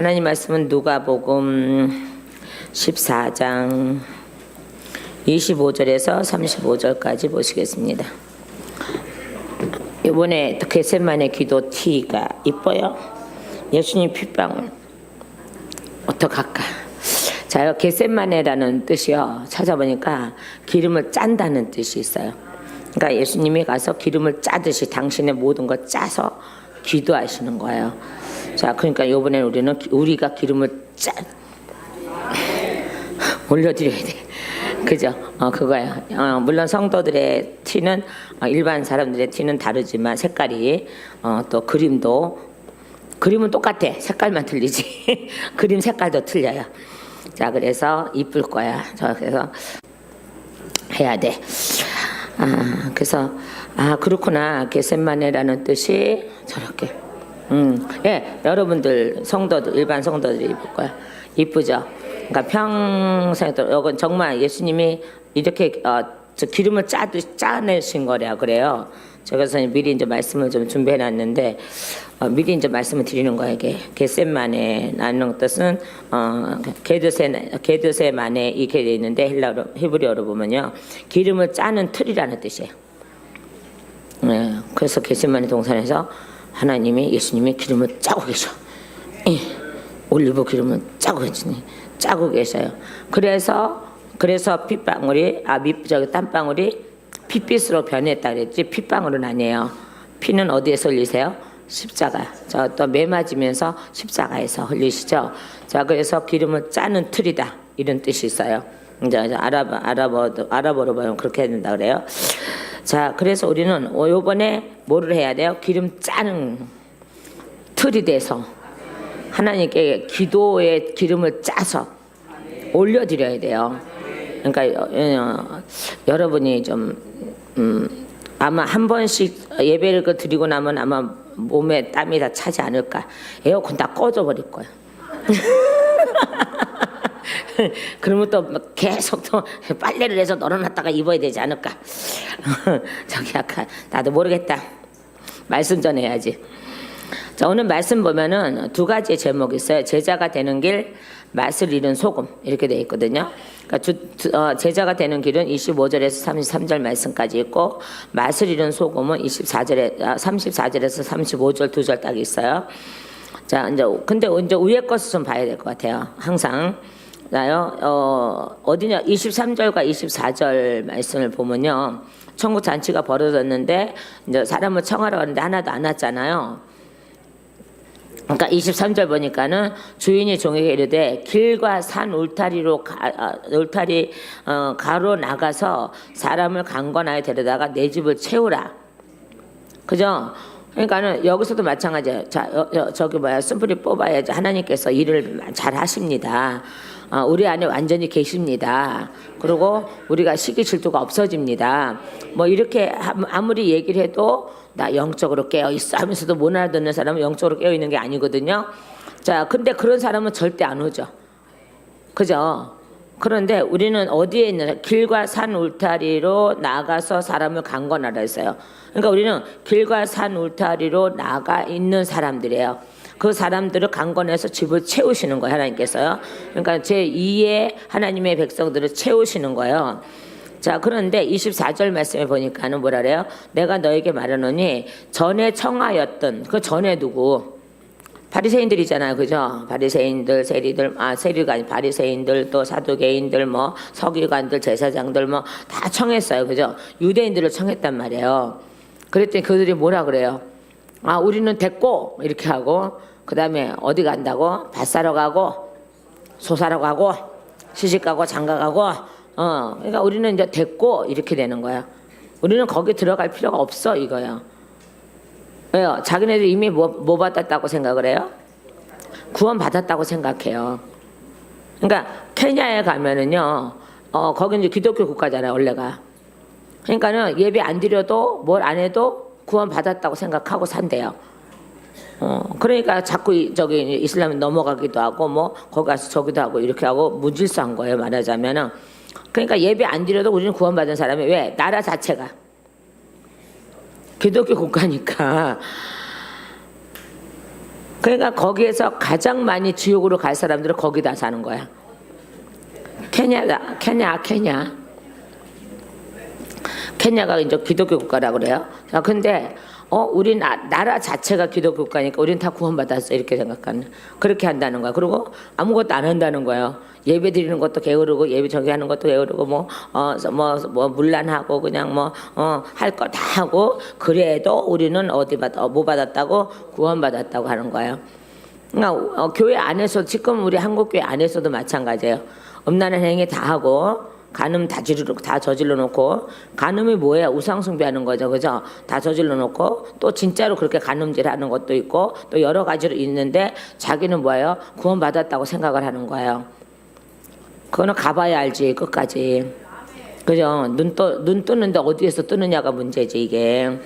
하나님 말씀은 누가복음 14장 25절에서 35절까지 보시겠습니다. 이번에 겟세마네 기도 티가 이뻐요. 예수님 핏방울 어떡할까? 자, 겟세마네라는 뜻이요. 찾아보니까 기름을 짠다는 뜻이 있어요. 그러니까 예수님이 가서 기름을 짜듯이 당신의 모든 걸 짜서 기도하시는 거예요. 자, 그러니까 이번에 우리가 기름을 올려드려야 돼. 그죠? 그거예요. 물론 성도들의 티는 일반 사람들의 티는 다르지만 색깔이 또 그림은 똑같아. 색깔만 틀리지. 그림 색깔도 틀려요. 자, 그래서 이쁠 거야. 그래서 해야 돼. 그래서 그렇구나. 겟세마네라는 뜻이 저렇게. 예, 여러분들 성도들 일반 성도들이 이쁠 거야. 이쁘죠? 그러니까 평생 이건 정말 예수님이 이렇게 저 기름을 짜내신 거래요. 그래요. 그래서 미리 이제 말씀을 좀 준비해놨는데 미리 이제 말씀을 드리는 거예요. 이게 겟세마네라는 뜻은 게드세마네 이렇게 돼 있는데 히브리어로 보면요, 기름을 짜는 틀이라는 뜻이에요. 네, 그래서 겟세마네 동산에서 하나님이 예수님이 기름을 짜고 계셔. 올리브 기름을 짜고 계셔요. 그래서 핏방울이 땀방울이 핏빛으로 변했다 그랬지. 핏방울은 아니에요. 피는 어디에서 흘리세요? 십자가. 또 매 맞으면서 십자가에서 흘리시죠. 자, 그래서 기름을 짜는 틀이다 이런 뜻이 있어요. 이제 아랍어로 보면 그렇게 해야 된다 그래요. 자, 그래서 우리는 요번에 뭐를 해야 돼요? 기름 짜는 틀이 돼서 하나님께 기도에 기름을 짜서 올려드려야 돼요. 그러니까 여러분이 좀 아마 한 번씩 예배를 드리고 나면 아마 몸에 땀이 다 차지 않을까. 에어컨 다 꺼져버릴 거야. 그러면 또 계속 또 빨래를 해서 널어놨다가 입어야 되지 않을까. 저기 약간 나도 모르겠다. 말씀 전해야지. 자, 오늘 말씀 보면은 두 가지의 제목이 있어요. 제자가 되는 길, 맛을 잃은 소금 이렇게 되어 있거든요. 그러니까 제자가 되는 길은 25절에서 33절 말씀까지 있고, 맛을 잃은 소금은 34절에서 35절 두 절 딱 있어요. 자, 근데 이제 위에 것을 좀 봐야 될 것 같아요. 항상. 어디냐? 23절과 24절 말씀을 보면요, 천국 잔치가 벌어졌는데 이제 사람을 청하러 가는데 하나도 안 왔잖아요. 그러니까 23절 보니까는 주인이 종에게 이르되 길과 산 울타리로 가로 나가서 사람을 강권하여 데려다가 내 집을 채우라. 그죠? 그러니까는 여기서도 마찬가지예요. 자, 쓴뿌리 뽑아야지 하나님께서 일을 잘 하십니다. 우리 안에 완전히 계십니다. 그리고 우리가 시기 질투가 없어집니다. 뭐 이렇게 아무리 얘기를 해도 나 영적으로 깨어 있어 하면서도 못 알아듣는 사람은 영적으로 깨어 있는 게 아니거든요. 자, 근데 그런 사람은 절대 안 오죠. 그죠? 그런데 우리는 어디에 있는, 길과 산 울타리로 나가서 사람을 강권하라 했어요. 그러니까 우리는 길과 산 울타리로 나가 있는 사람들이에요. 그 사람들을 강권해서 집을 채우시는 거예요, 하나님께서요. 그러니까 제2의 하나님의 백성들을 채우시는 거예요. 자, 그런데 24절 말씀에 보니까는 뭐라 그래요? 내가 너에게 말하노니 전에 청하였던, 그 전에 누구? 바리새인들이잖아요. 그죠? 바리새인들, 세리가 아니 바리새인들, 또 사두개인들, 뭐 서기관들, 제사장들 뭐 다 청했어요. 그죠? 유대인들을 청했단 말이에요. 그랬더니 그들이 뭐라 그래요? 우리는 됐고 이렇게 하고, 그 다음에 어디 간다고? 밭 사러 가고 소 사러 가고 시집 가고 장가 가고, 그러니까 우리는 이제 됐고 이렇게 되는 거야. 우리는 거기 들어갈 필요가 없어 이거야. 왜요? 자기네들 이미 뭐 받았다고 생각을 해요? 구원 받았다고 생각해요. 그러니까 케냐에 가면은요, 거기 이제 기독교 국가잖아요, 원래가. 그러니까는 예배 안 드려도 뭘 안 해도 구원 받았다고 생각하고 산대요. 그러니까 자꾸 이슬람에 넘어가기도 하고 뭐 거기 가서 저기도 하고 이렇게 하고 무질서한 거예요, 말하자면은. 그러니까 예배 안 드려도 우리는 구원받은 사람이, 왜? 나라 자체가 기독교 국가니까 그러니까 거기에서 가장 많이 지옥으로 갈 사람들은 거기다 사는 거야. 케냐가 이제 기독교 국가라고 그래요. 자, 근데 우리 나라 자체가 기독교 국가니까 우리는 다 구원받았어 이렇게 생각하는, 그렇게 한다는 거야. 그리고 아무것도 안 한다는 거예요. 예배 드리는 것도 게으르고 예배 저기 하는 것도 게으르고 뭐 문란하고 그냥 할 거 다 하고, 그래도 우리는 뭐 받았다고? 구원받았다고 하는 거예요. 그러니까 교회 안에서 지금 우리 한국 교회 안에서도 마찬가지예요. 음란한 행위 다 하고 간음 다 저질러 놓고, 간음이 뭐예요? 우상 숭배하는 거죠, 그죠? 다 저질러 놓고 또 진짜로 그렇게 간음질하는 것도 있고 또 여러 가지로 있는데 자기는 뭐예요? 구원받았다고 생각을 하는 거예요. 그거는 가봐야 알지 끝까지, 그죠? 눈 뜨는데 어디에서 뜨느냐가 문제지 이게.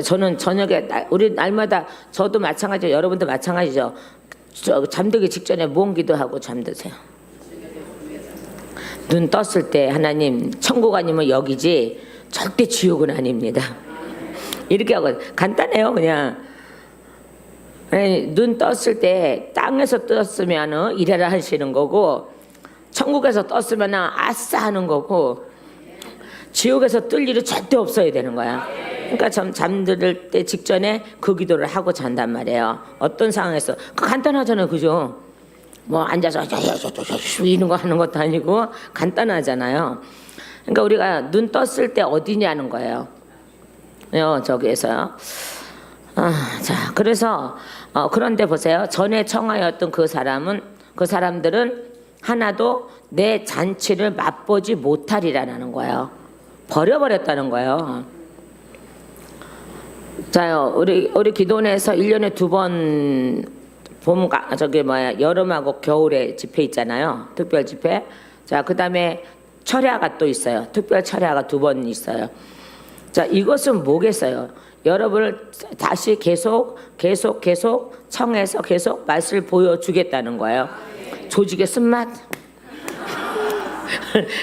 저는 저녁에 우리 날마다 저도 마찬가지죠. 여러분도 마찬가지죠. 잠들기 직전에 무언 기도하고 잠드세요. 눈 떴을 때 하나님 천국 아니면 여기지 절대 지옥은 아닙니다. 이렇게 하고 간단해요. 그냥 눈 떴을 때 땅에서 떴으면 이래라 하시는 거고, 천국에서 떴으면 아싸 하는 거고, 지옥에서 뜰 일이 절대 없어야 되는 거야. 그러니까 잠들 때 직전에 그 기도를 하고 잔단 말이에요. 어떤 상황에서 간단하잖아요, 그죠? 뭐 앉아서 이런 거 하는 것도 아니고 간단하잖아요. 그러니까 우리가 눈 떴을 때 어디냐는 거예요. 저기에서요. 자, 그래서 그런데 보세요. 전에 청하였던 그 사람들은 하나도 내 잔치를 맛보지 못하리라는 거예요. 버려버렸다는 거예요. 자요, 우리 기도원에서 1년에 2번 여름하고 겨울에 집회 있잖아요. 특별 집회. 자, 그 다음에 철야가 또 있어요. 특별 철야가 2번 있어요. 자, 이것은 뭐겠어요? 여러분을 다시 계속 청해서 계속 맛을 보여주겠다는 거예요. 조직의 쓴맛.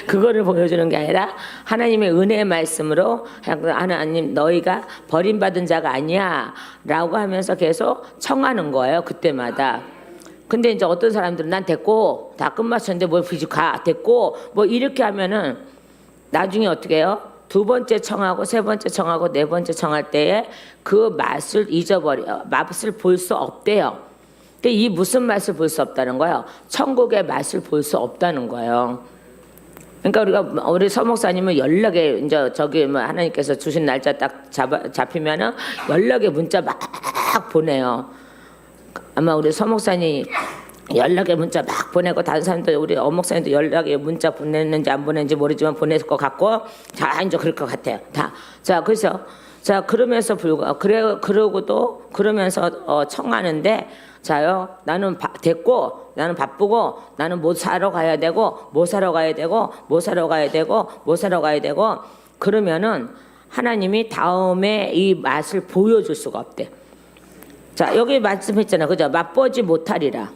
그거를 보여주는 게 아니라 하나님의 은혜의 말씀으로, 하나님 너희가 버림받은 자가 아니야 라고 하면서 계속 청하는 거예요, 그때마다. 근데 이제 어떤 사람들은 난 됐고 다 끝마쳤는데 뭘 가 됐고 뭐 이렇게 하면은 나중에 어떻게 해요? 2번째 청하고 3번째 청하고 4번째 청할 때에 그 맛을 잊어버려, 맛을 볼 수 없대요. 근데 이 무슨 맛을 볼 수 없다는 거예요? 천국의 맛을 볼 수 없다는 거예요. 그러니까 우리 서목사님은 연락에 이제 하나님께서 주신 날짜 딱 잡히면은 연락에 문자 막 보내요. 아마 우리 서목사님 연락에 문자 막 보내고, 다른 사람들 우리 엄목사님도 연락에 문자 보냈는지 안 보냈는지 모르지만 보냈을 것 같고, 자 이제 그럴 것 같아요. 다. 자, 그래서 그러면서 그러고도 그러면서 청하는데, 자요, 나는 됐고, 나는 바쁘고, 나는 뭐 사러 가야 되고, 그러면은 하나님이 다음에 이 맛을 보여줄 수가 없대. 자, 여기 말씀했잖아, 그죠? 맛보지 못하리라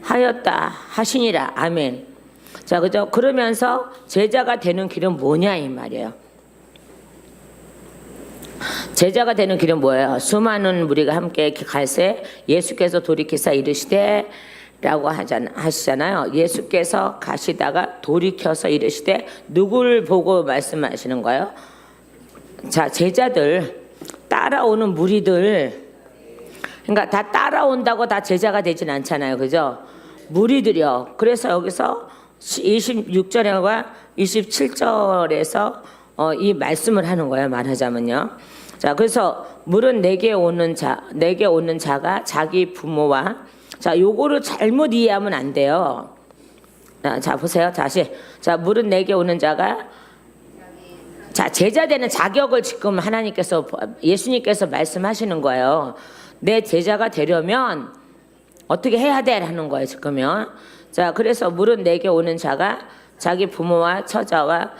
하였다 하시니라. 아멘. 자, 그죠? 그러면서 제자가 되는 길은 뭐냐 이 말이에요. 제자가 되는 길은 뭐예요? 수많은 무리가 함께 갈새 예수께서 돌이키사 이르시되 라고 하시잖아요. 예수께서 가시다가 돌이켜서 이르시되, 누구를 보고 말씀하시는 거예요? 자, 제자들, 따라오는 무리들. 그러니까 다 따라온다고 다 제자가 되진 않잖아요, 그죠? 무리들이요. 그래서 여기서 26절과 27절에서 이 말씀을 하는 거예요, 말하자면요. 자, 그래서 물은 내게 오는 자가 자기 부모와, 자, 요거를 잘못 이해하면 안 돼요. 자, 보세요. 다시. 자, 물은 내게 오는 자가, 자, 제자 되는 자격을 지금 예수님께서 말씀하시는 거예요. 내 제자가 되려면 어떻게 해야 돼? 라는 거예요, 지금요. 자, 그래서 물은 내게 오는 자가 자기 부모와 처자와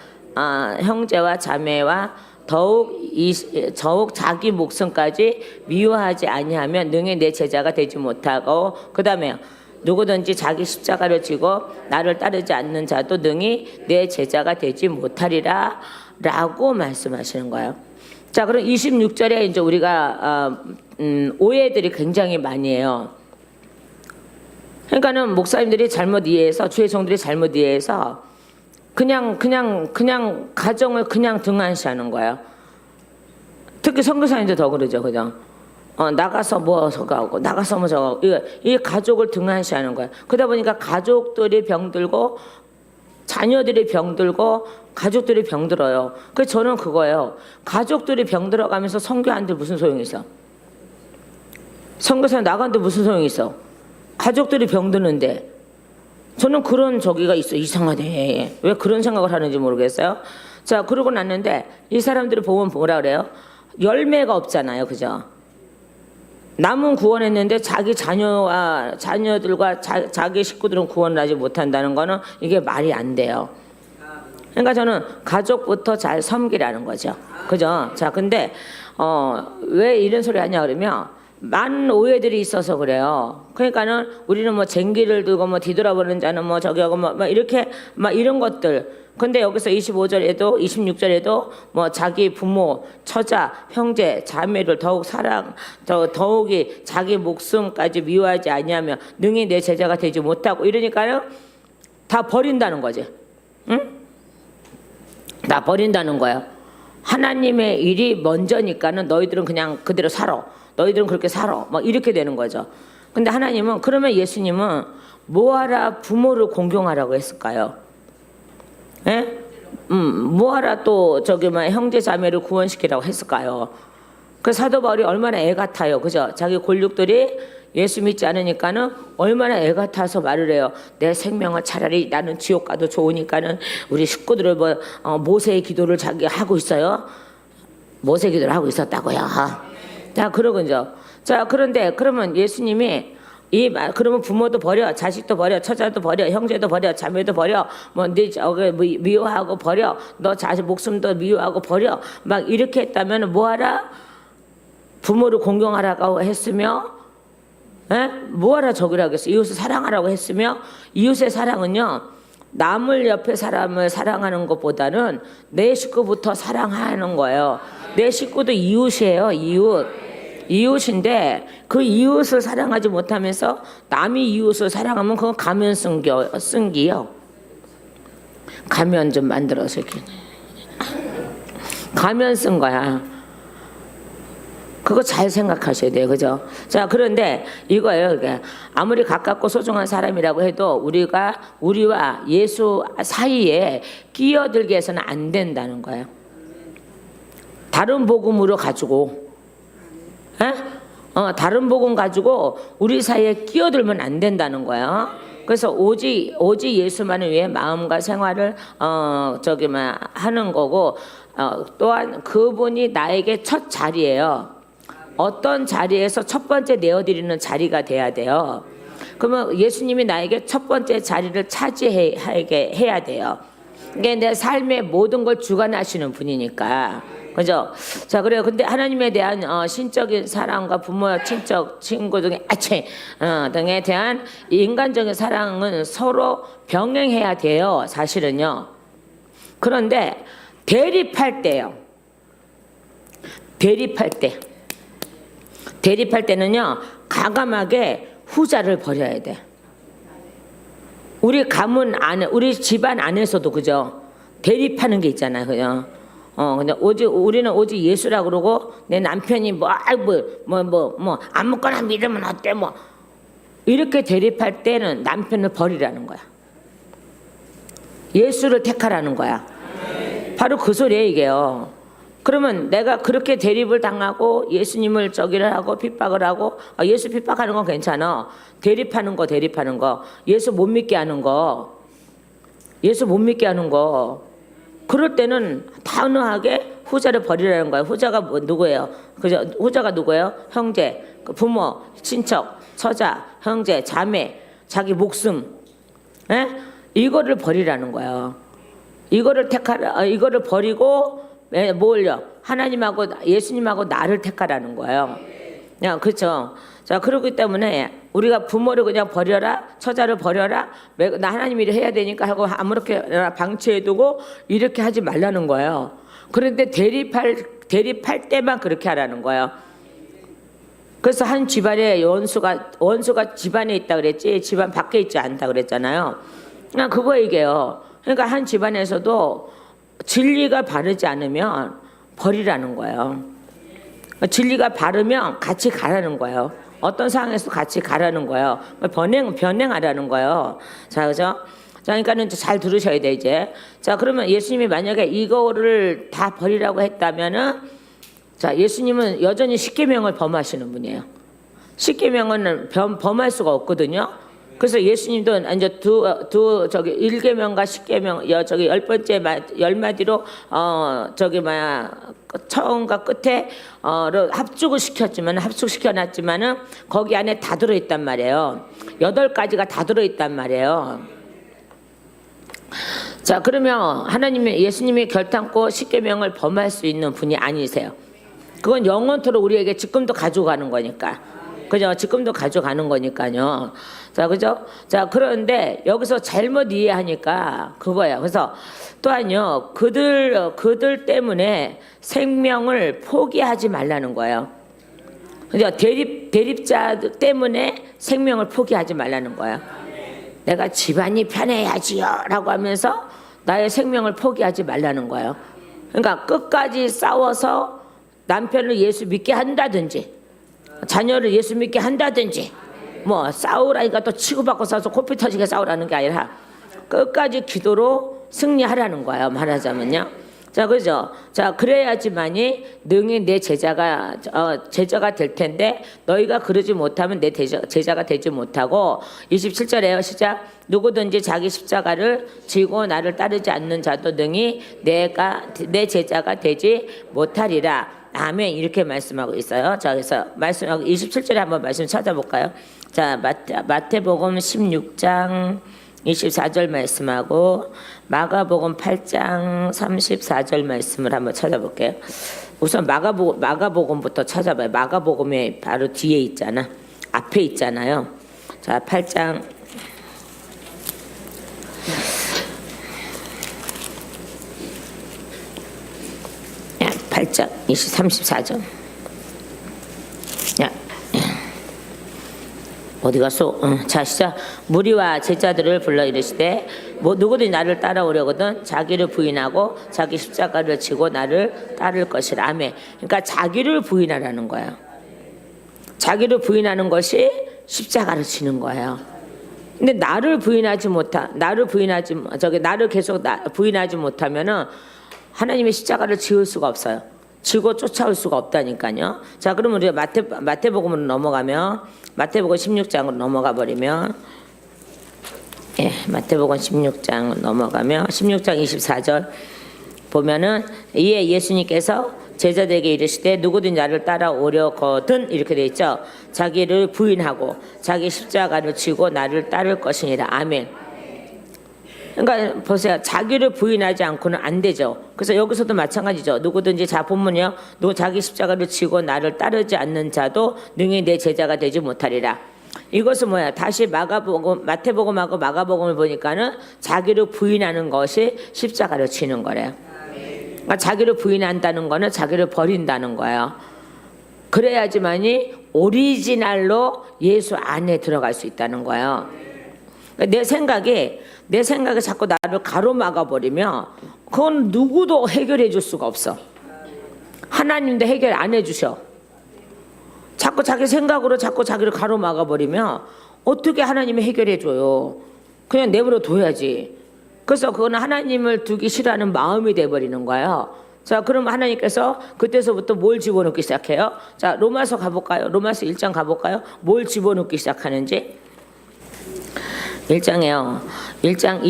형제와 자매와 더욱 자기 목숨까지 미워하지 아니하면 능히 내 제자가 되지 못하고, 그 다음에 누구든지 자기 십자가를 지고 나를 따르지 않는 자도 능히 내 제자가 되지 못하리라 라고 말씀하시는 거예요. 자, 그럼 26절에 이제 우리가 오해들이 굉장히 많이 해요. 그러니까는 목사님들이 잘못 이해해서, 주의 종들이 잘못 이해해서 그냥 가정을 그냥 등한시하는 거예요. 특히 선교사님들 더 그러죠, 그죠? 나가서 뭐 저거 하고 나가서 뭐 저거 하고 이 가족을 등한시하는 거예요. 그러다 보니까 가족들이 병들고 자녀들이 병들고 가족들이 병들어요. 그래서 저는 그거예요. 가족들이 병들어가면서 선교하는데 무슨 소용이 있어? 선교사 나가는데 무슨 소용이 있어? 가족들이 병드는데. 저는 그런 저기가 있어. 이상하네. 왜 그런 생각을 하는지 모르겠어요. 자, 그러고 났는데 이 사람들이 보면 뭐라 그래요? 열매가 없잖아요, 그죠? 남은 구원했는데 자기 자녀들과 자기 식구들은 구원을 하지 못한다는 거는 이게 말이 안 돼요. 그러니까 저는 가족부터 잘 섬기라는 거죠. 그죠? 자, 근데 왜 이런 소리 하냐 그러면 많은 오해들이 있어서 그래요. 그러니까는 우리는 뭐 쟁기를 들고 뭐 뒤돌아보는 자는 뭐 저기 하고 뭐 이렇게 막 이런 것들. 근데 여기서 25절에도 26절에도 뭐 자기 부모, 처자, 형제, 자매를 더욱이 자기 목숨까지 미워하지 아니하며 능히 내 제자가 되지 못하고 이러니까는 다 버린다는 거지. 응? 다 버린다는 거야. 하나님의 일이 먼저니까는 너희들은 그냥 그대로 살아. 너희들은 그렇게 살아. 막 이렇게 되는 거죠. 근데 하나님은, 그러면 예수님은 뭐하라 부모를 공경하라고 했을까요? 예? 뭐하라 또 저기 뭐 형제 자매를 구원시키라고 했을까요? 그 사도 바울이 얼마나 애 같아요, 그죠? 자기 골육들이 예수 믿지 않으니까는 얼마나 애 같아서 말을 해요. 내 생명을 차라리 나는 지옥 가도 좋으니까는 우리 식구들을 뭐 모세의 기도를 자기 하고 있어요. 모세 기도를 하고 있었다고요. 자, 그러군요. 자, 그런데 그러면 예수님이 그러면 부모도 버려, 자식도 버려, 처자도 버려, 형제도 버려, 자매도 버려, 뭐 네 저거 미워하고 버려, 너 자식 목숨도 미워하고 버려, 막 이렇게 했다면 뭐하라? 부모를 공경하라고 했으며, 뭐하라 저기라고 했어? 이웃을 사랑하라고 했으며, 이웃의 사랑은요, 남을 옆에 사람을 사랑하는 것보다는 내 식구부터 사랑하는 거예요. 내 식구도 이웃이에요, 이웃인데 그 이웃을 사랑하지 못하면서 남이 이웃을 사랑하면 그건 가면 쓴기요. 가면 좀 만들어서 가면 쓴 거야. 그거 잘 생각하셔야 돼요, 그죠? 자, 그런데 이거예요. 아무리 가깝고 소중한 사람이라고 해도 우리와 예수 사이에 끼어들게 해서는 안 된다는 거예요. 다른 복음으로 가지고, 다른 복음 가지고 우리 사이에 끼어들면 안 된다는 거예요. 그래서 오직 예수만을 위해 마음과 생활을 하는 거고, 또한 그분이 나에게 첫 자리예요. 어떤 자리에서 첫 번째 내어드리는 자리가 돼야 돼요. 그러면 예수님이 나에게 첫 번째 자리를 차지하게 해야 돼요. 이게 내 삶의 모든 걸 주관하시는 분이니까. 그죠? 자, 그래요. 근데 하나님에 대한 신적인 사랑과 부모, 친척, 친구 등에 등에 대한 인간적인 사랑은 서로 병행해야 돼요. 사실은요. 그런데 대립할 때요. 대립할 때는요, 과감하게 후자를 버려야 돼. 우리 가문 안에, 우리 집안 안에서도 그죠? 대립하는 게 있잖아요, 그죠? 근데 우리는 오직 예수라 그러고 내 남편이 아무거나 믿으면 어때 뭐 이렇게 대립할 때는 남편을 버리라는 거야. 예수를 택하라는 거야. 바로 그 소리예요, 이게요. 그러면 내가 그렇게 대립을 당하고 예수님을 저기를 하고 핍박을 하고 예수 핍박하는 건 괜찮아. 대립하는 거 예수 못 믿게 하는 거 그럴 때는 단호하게 후자를 버리라는 거예요. 후자가 누구예요? 그죠? 후자가 누구예요? 형제, 부모, 친척, 처자, 형제, 자매, 자기 목숨, 이거를 버리라는 거예요. 이거를 버리고 뭘요? 하나님하고 예수님하고 나를 택하라는 거예요. 그렇죠. 자, 그렇기 때문에 우리가 부모를 그냥 버려라, 처자를 버려라, 나 하나님 일을 해야 되니까 하고 아무렇게 방치해두고 이렇게 하지 말라는 거예요. 그런데 대립할 때만 그렇게 하라는 거예요. 그래서 한 집안에 원수가 집안에 있다 그랬지 집안 밖에 있지 않다 그랬잖아요. 그냥 그거 얘기해요. 그러니까 한 집안에서도 진리가 바르지 않으면 버리라는 거예요. 진리가 바르면 같이 가라는 거예요. 어떤 상황에서 같이 가라는 거예요. 변행하라는 거예요. 자, 그죠? 자, 그러니까는 잘 들으셔야 돼, 이제. 자, 그러면 예수님이 만약에 이거를 다 버리라고 했다면은, 자, 예수님은 여전히 십계명을 범하시는 분이에요. 십계명은 범할 수가 없거든요. 그래서 예수님도 이제 저기 1계명과 10계명, 저기 10번째 10마디로, 처음과 끝에, 합숙시켜놨지만은, 거기 안에 다 들어있단 말이에요. 8가지가 다 들어있단 말이에요. 자, 그러면 예수님이 결탄코 십계명을 범할 수 있는 분이 아니세요. 그건 영원토록 우리에게 지금도 가져가는 거니까. 그죠? 지금도 가져가는 거니까요. 자, 그죠? 자, 그런데 여기서 잘못 이해하니까 그거예요. 그래서 또한요, 그들 때문에 생명을 포기하지 말라는 거예요. 그죠? 대립자 때문에 생명을 포기하지 말라는 거예요. 내가 집안이 편해야지요 라고 하면서 나의 생명을 포기하지 말라는 거예요. 그러니까 끝까지 싸워서 남편을 예수 믿게 한다든지 자녀를 예수 믿게 한다든지 뭐 싸우라니까 또 치고받고 싸워서 코피 터지게 싸우라는 게 아니라 끝까지 기도로 승리하라는 거예요. 말하자면요. 자, 그죠? 자, 그래야지만이 능히 내 제자가 될 텐데 너희가 그러지 못하면 내 제자가 되지 못하고 27절에요. 시작. 누구든지 자기 십자가를 지고 나를 따르지 않는 자도 능히 내 제자가 되지 못하리라. 아멘. 이렇게 말씀하고 있어요. 자, 그래서 말씀하고 27절에 한번 말씀 찾아볼까요? 자, 마태복음 16장 24절 말씀하고 마가복음 8장 34절 말씀을 한번 찾아볼게요. 우선 마가복음부터 찾아봐요. 마가복음에 바로 뒤에 있잖아. 앞에 있잖아요. 자, 8장 34절. 어디 갔어? 자, 시작. 무리와 제자들을 불러 이르시되 누구든지 나를 따라오려거든 자기를 부인하고 자기 십자가를 지고 나를 따를 것이라. 아멘. 그러니까 자기를 부인하라는 거예요. 자기를 부인하는 것이 십자가를 지는 거예요. 근데 나를 계속 부인하지 못하면은 하나님의 십자가를 지을 수가 없어요. 지고 쫓아올 수가 없다니까요. 자, 그러면 우리가 마태복음으로 넘어가면 마태복음 16장으로 넘어가 버리면 마태복음 16장 넘어가면 16장 24절 보면은 이에 예수님께서 제자들에게 이르시되 누구든 나를 따라오려거든 이렇게 돼 있죠. 자기를 부인하고 자기 십자가를 지고 나를 따를 것이니라. 아멘. 그러니까 보세요. 자기를 부인하지 않고는 안 되죠. 그래서 여기서도 마찬가지죠. 누구든지 본문이요. 자기 십자가를 지고 나를 따르지 않는 자도 능히 내 제자가 되지 못하리라. 이것은 뭐야? 다시 마태복음하고 마가복음을 보니까는 자기를 부인하는 것이 십자가를 지는 거래요. 그러니까 자기를 부인한다는 거는 자기를 버린다는 거예요. 그래야지만이 오리지널로 예수 안에 들어갈 수 있다는 거예요. 그러니까 내 생각에 자꾸 나를 가로막아 버리면 그건 누구도 해결해 줄 수가 없어. 하나님도 해결 안 해주셔. 자꾸 자기 생각으로 자꾸 자기를 가로막아 버리면 어떻게 하나님이 해결해 줘요. 그냥 내버려 둬야지. 그래서 그건 하나님을 두기 싫어하는 마음이 돼버리는 거예요. 자, 그럼 하나님께서 그때서부터 뭘 집어넣기 시작해요? 자, 로마서 가볼까요? 로마서 1장 가볼까요? 뭘 집어넣기 시작하는지? 1장에요. 1장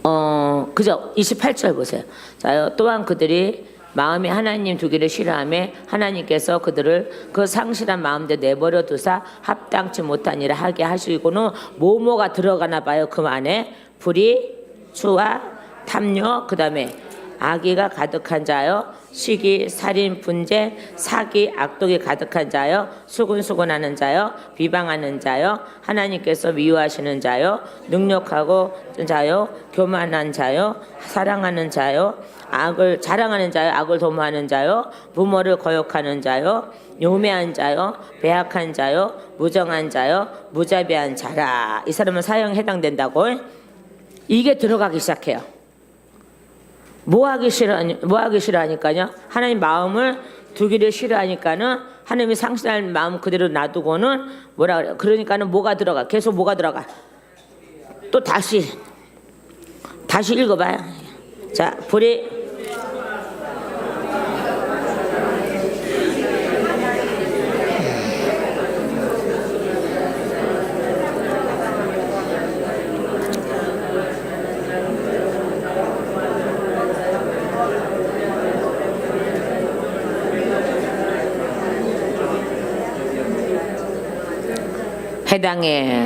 28절 보세요. 자, 또한 그들이 마음이 하나님 두기를 싫어하며 하나님께서 그들을 그 상실한 마음대로 내버려 두사 합당치 못한 일을 하게 하시고는 뭐가 들어가나 봐요. 그 안에 불의, 추와 탐욕, 그 다음에 악의가 가득한 자여 시기 살인 분쟁 사기 악독이 가득한 자여 수군수군하는 자여 비방하는 자여 하나님께서 미워하시는 자여 능력하고 자여 교만한 자여 사랑하는 자여 악을 자랑하는 자여 악을 도모하는 자여 부모를 거역하는 자여 요매한 자여 배악한 자여 무정한 자여 무자비한 자라. 이 사람은 사형에 해당된다고. 이게 들어가기 시작해요. 뭐 하기 싫어하니까요. 하나님 마음을 두기를 싫어하니까는 하나님이 상실할 마음 그대로 놔두고는 뭐라 그래요. 그러니까는 뭐가 들어가. 계속 뭐가 들어가. 또 다시 읽어봐요. 자, 불이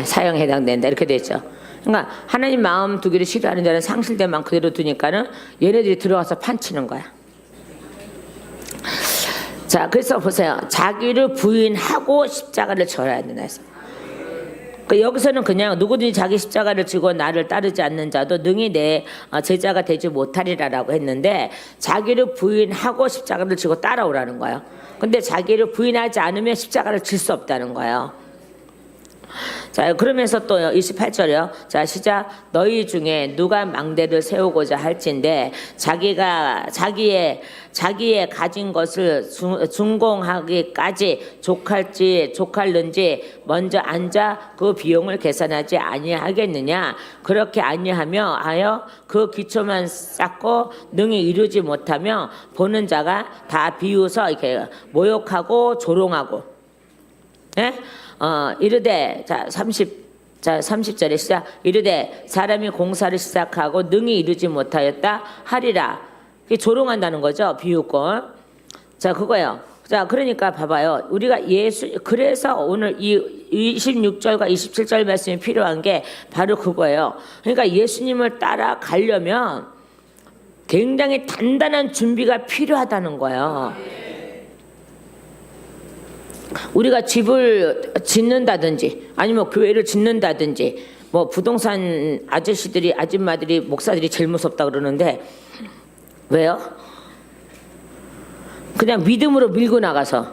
사형에 해당된다 이렇게 됐죠. 그러니까 하나님 마음 두기를 싫어하는 자는 상실된 마음 그대로 두니까는 얘네들이 들어가서 판치는 거야. 자, 그래서 보세요. 자기를 부인하고 십자가를 져야 된다 해서. 그러니까 여기서는 그냥 누구든지 자기 십자가를 지고 나를 따르지 않는 자도 능히 내 제자가 되지 못하리라라고 했는데 자기를 부인하고 십자가를 지고 따라오라는 거예요. 근데 자기를 부인하지 않으면 십자가를 질 수 없다는 거예요. 자, 그러면서 또 28절이요. 자, 시작. 너희 중에 누가 망대를 세우고자 할진대 자기의 가진 것을 준공하기까지 족할는지 먼저 앉아 그 비용을 계산하지 아니하겠느냐. 그렇게 아니하여 그 기초만 쌓고 능히 이루지 못하며 보는 자가 다 비웃어 이렇게 모욕하고 조롱하고. 예? 이르되 자 30절에 시작. 이르되 사람이 공사를 시작하고 능히 이루지 못하였다 하리라. 그게 조롱한다는 거죠. 비웃고. 자, 그거예요. 자, 그러니까 봐봐요. 우리가 그래서 오늘 이 26절과 27절 말씀이 필요한 게 바로 그거예요. 그러니까 예수님을 따라가려면 굉장히 단단한 준비가 필요하다는 거예요. 우리가 집을 짓는다든지 아니면 교회를 짓는다든지 뭐 부동산 아줌마들이 목사들이 제일 무섭다 그러는데 왜요? 그냥 믿음으로 밀고 나가서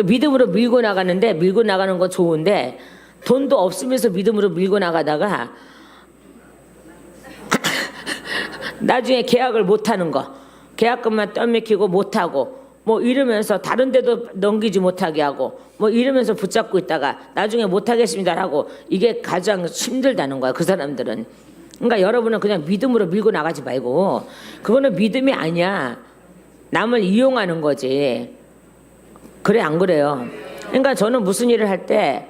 믿음으로 밀고 나가는데 밀고 나가는 건 좋은데 돈도 없으면서 믿음으로 밀고 나가다가 나중에 계약을 못하는 거 계약금만 떠맡기고 못하고 뭐 이러면서 다른 데도 넘기지 못하게 하고 뭐 이러면서 붙잡고 있다가 나중에 못하겠습니다라고 이게 가장 힘들다는 거야. 그 사람들은. 그러니까 여러분은 그냥 믿음으로 밀고 나가지 말고 그거는 믿음이 아니야. 남을 이용하는 거지. 그래 안 그래요? 그러니까 저는 무슨 일을 할 때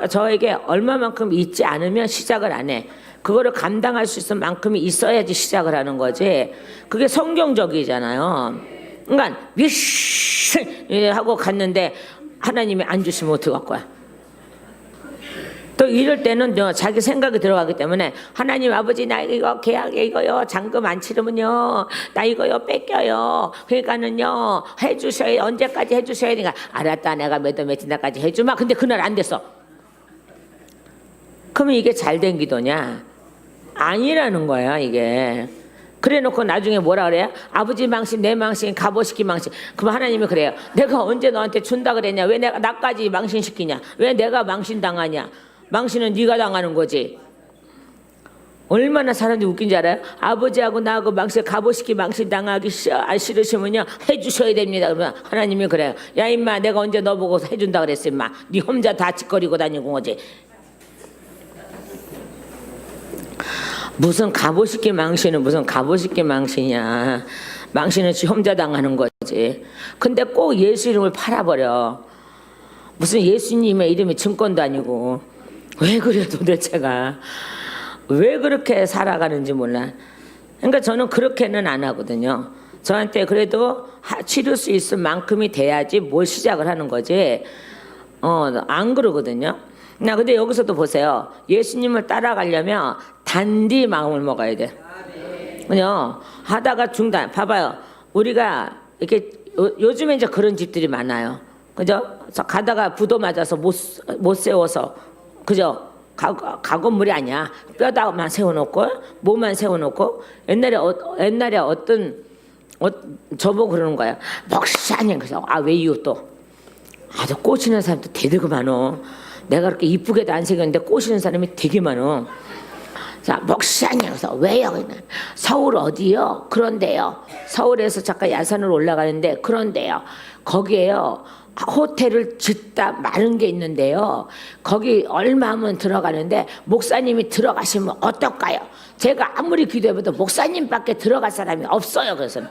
저에게 얼마만큼 있지 않으면 시작을 안 해. 그거를 감당할 수 있을 만큼이 있어야지 시작을 하는 거지. 그게 성경적이잖아요. 그러니까 미쉬 하고 갔는데 하나님이 안 주시면 어떡할 거야. 또 이럴 때는 자기 생각이 들어가기 때문에 하나님 아버지 나 이거 계약에 이거요 잔금 안 치르면요 나 이거요 뺏겨요. 그러니까는요 해주셔야 언제까지 해주셔야 되니까 알았다 내가 몇 날까지 해주마. 근데 그날 안 됐어. 그러면 이게 잘된 기도냐? 아니라는 거야 이게. 그래 놓고 나중에 뭐라 그래요? 아버지 망신 내 망신 갑오시키 망신. 그럼 하나님이 그래요. 내가 언제 너한테 준다 그랬냐? 왜 내가 나까지 망신시키냐? 왜 내가 망신당하냐? 망신은 네가 당하는 거지. 얼마나 사람들이 웃긴지 알아요? 아버지하고 나하고 망신 갑오시키 망신 당하기 싫으시면요 해주셔야 됩니다. 그러면 하나님이 그래요. 야 임마 내가 언제 너 보고 해준다 그랬어 임마. 네 혼자 다 짓거리고 다니고 거지. 무슨 갑오시키 망신은 무슨 갑오시키 망신이야. 망신은 지 혼자 당하는 거지. 근데 꼭 예수 이름을 팔아버려. 무슨 예수님의 이름이 증권도 아니고. 왜 그래 도대체가. 왜 그렇게 살아가는지 몰라. 그러니까 저는 그렇게는 안 하거든요. 저한테 그래도 치를 수 있을 만큼이 돼야지 뭘 시작을 하는 거지. 안 그러거든요. 근데 여기서도 보세요. 예수님을 따라가려면 단디 마음을 먹어야 돼. 그냥 하다가 중단. 봐봐요. 우리가 이렇게 요즘에 이제 그런 집들이 많아요. 그죠? 가다가 부도 맞아서 못 세워서, 그죠? 가건물이 아니야. 뼈다만 세워놓고 몸만 세워놓고 옛날에 어떤 저보고 그러는 거야. 목사님. 그래서 왜 이유 또 아주 꼬시는 사람도 되게 많어. 내가 그렇게 이쁘게도 안 생겼는데 꼬시는 사람이 되게 많어. 자, 목사님. 그래서 왜요? 서울 어디요? 그런데요. 서울에서 잠깐 야산으로 올라가는데 그런데요. 거기에요. 호텔을 짓다 마른 게 있는데요. 거기 얼마 하면 들어가는데 목사님이 들어가시면 어떨까요? 제가 아무리 기도해봐도 목사님밖에 들어갈 사람이 없어요. 그래서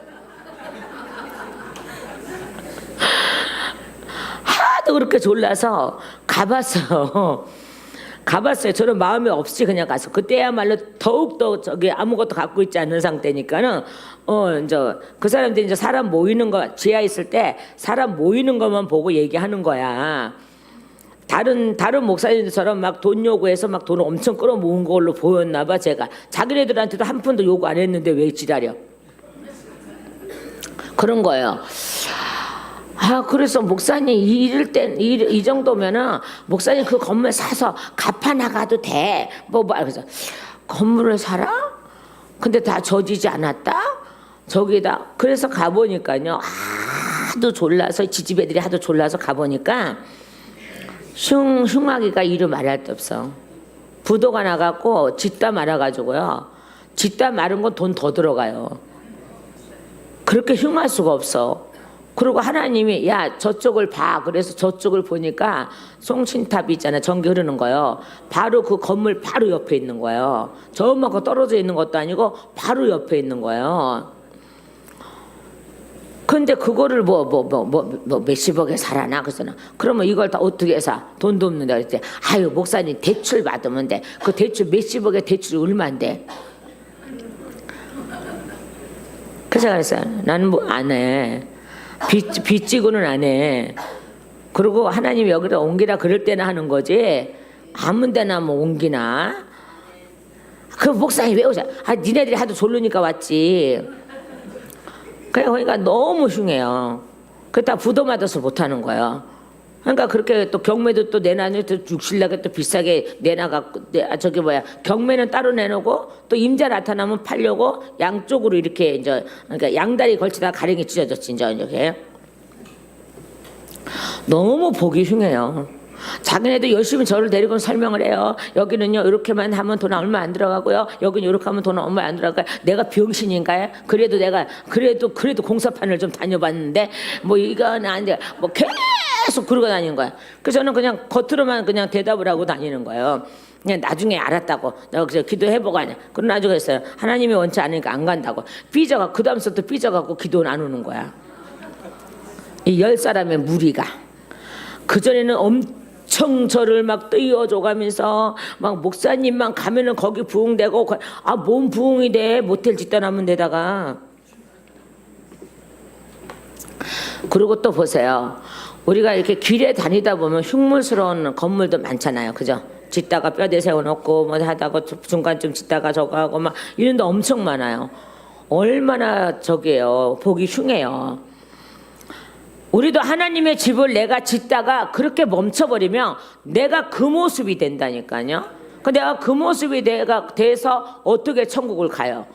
하도 그렇게 졸라서 가봤어요. 저는 마음이 없이 그냥 가서 그때야말로 더욱더 저기 아무것도 갖고 있지 않은 상태니까는 이제 그 사람들이 이제 사람 모이는 거 지하 있을 때 사람 모이는 것만 보고 얘기하는 거야. 다른 목사님들처럼 막 돈 요구해서 막 돈을 엄청 끌어 모은 걸로 보였나 봐. 제가 자기네들한테도 한 푼도 요구 안 했는데 왜 지랄이야? 그런 거예요. 그래서 목사님 이 정도면은 목사님 그 건물 사서 갚아 나가도 돼. 그래서 건물을 사라? 근데 다 저지지 않았다? 저기다. 그래서 가보니까요. 하도 졸라서 지지배들이 하도 졸라서 가보니까 흉하기가 이루 말할 데 없어. 부도가 나갖고 짓다 말아가지고요. 짓다 마른 건 돈 더 들어가요. 그렇게 흉할 수가 없어. 그리고 하나님이 야 저쪽을 봐. 그래서 저쪽을 보니까 송신탑이 있잖아요. 전기 흐르는 거요. 바로 그 건물 바로 옆에 있는 거예요. 저만큼 떨어져 있는 것도 아니고 바로 옆에 있는 거예요. 근데 그거를 몇십억에 사라나? 그래서 그러면 이걸 다 어떻게 사? 돈도 없는데. 그랬더니 아유 목사님 대출 받으면 돼. 그 대출 몇십억에 대출이 얼마인데? 그래서 그랬어요. 나는 뭐 안 해. 빚지고는 안 해. 그리고 하나님이 여기다 옮기라 그럴 때나 하는 거지 아무 데나 뭐 옮기나. 그 목사님 왜 오자? 니네들이 하도 졸르니까 왔지. 그러니까 너무 흉해요. 그다 부도 맞아서 못하는 거예요. 그러니까 그렇게 또 경매도 또 내놔서 또 육실나게 또 비싸게 내놔갖고 경매는 따로 내놓고 또 임자 나타나면 팔려고 양쪽으로 이렇게 이제 그러니까 양다리 걸치다가 가랭이 찢어졌지 이제 이렇게. 너무 보기 흉해요. 자기네도 열심히 저를 데리고 설명을 해요. 여기는요 이렇게만 하면 돈 얼마 안 들어가고요. 여기는 이렇게 하면 돈 얼마 안 들어가요. 내가 병신인가요? 그래도 내가 그래도 공사판을 좀 다녀봤는데 뭐 이건 안 돼. 뭐 계속 그러고 다니는 거야. 그래서 저는 그냥 겉으로만 그냥 대답을 하고 다니는 거예요. 그냥 나중에 알았다고. 내가 그래서 기도해보고 하냐. 그럼 나중에 했어요. 하나님이 원치 않으니까 안 간다고. 삐져가 그 다음부터 삐져갖고 기도는 안 오는 거야. 이 10사람의 무리가. 그전에는 엄청 저를 막 띄워줘가면서 막 목사님만 가면은 거기 부흥되고 뭔 부흥이 돼. 모텔 짓다 남은 데다가. 그리고 또 보세요. 우리가 이렇게 길에 다니다 보면 흉물스러운 건물도 많잖아요. 그죠? 짓다가 뼈대 세워놓고 뭐 하다가 중간쯤 짓다가 저거 하고 막 이런 데 엄청 많아요. 얼마나 저게요. 보기 흉해요. 우리도 하나님의 집을 내가 짓다가 그렇게 멈춰버리면 내가 그 모습이 된다니까요. 내가 그 모습이 돼서 어떻게 천국을 가요?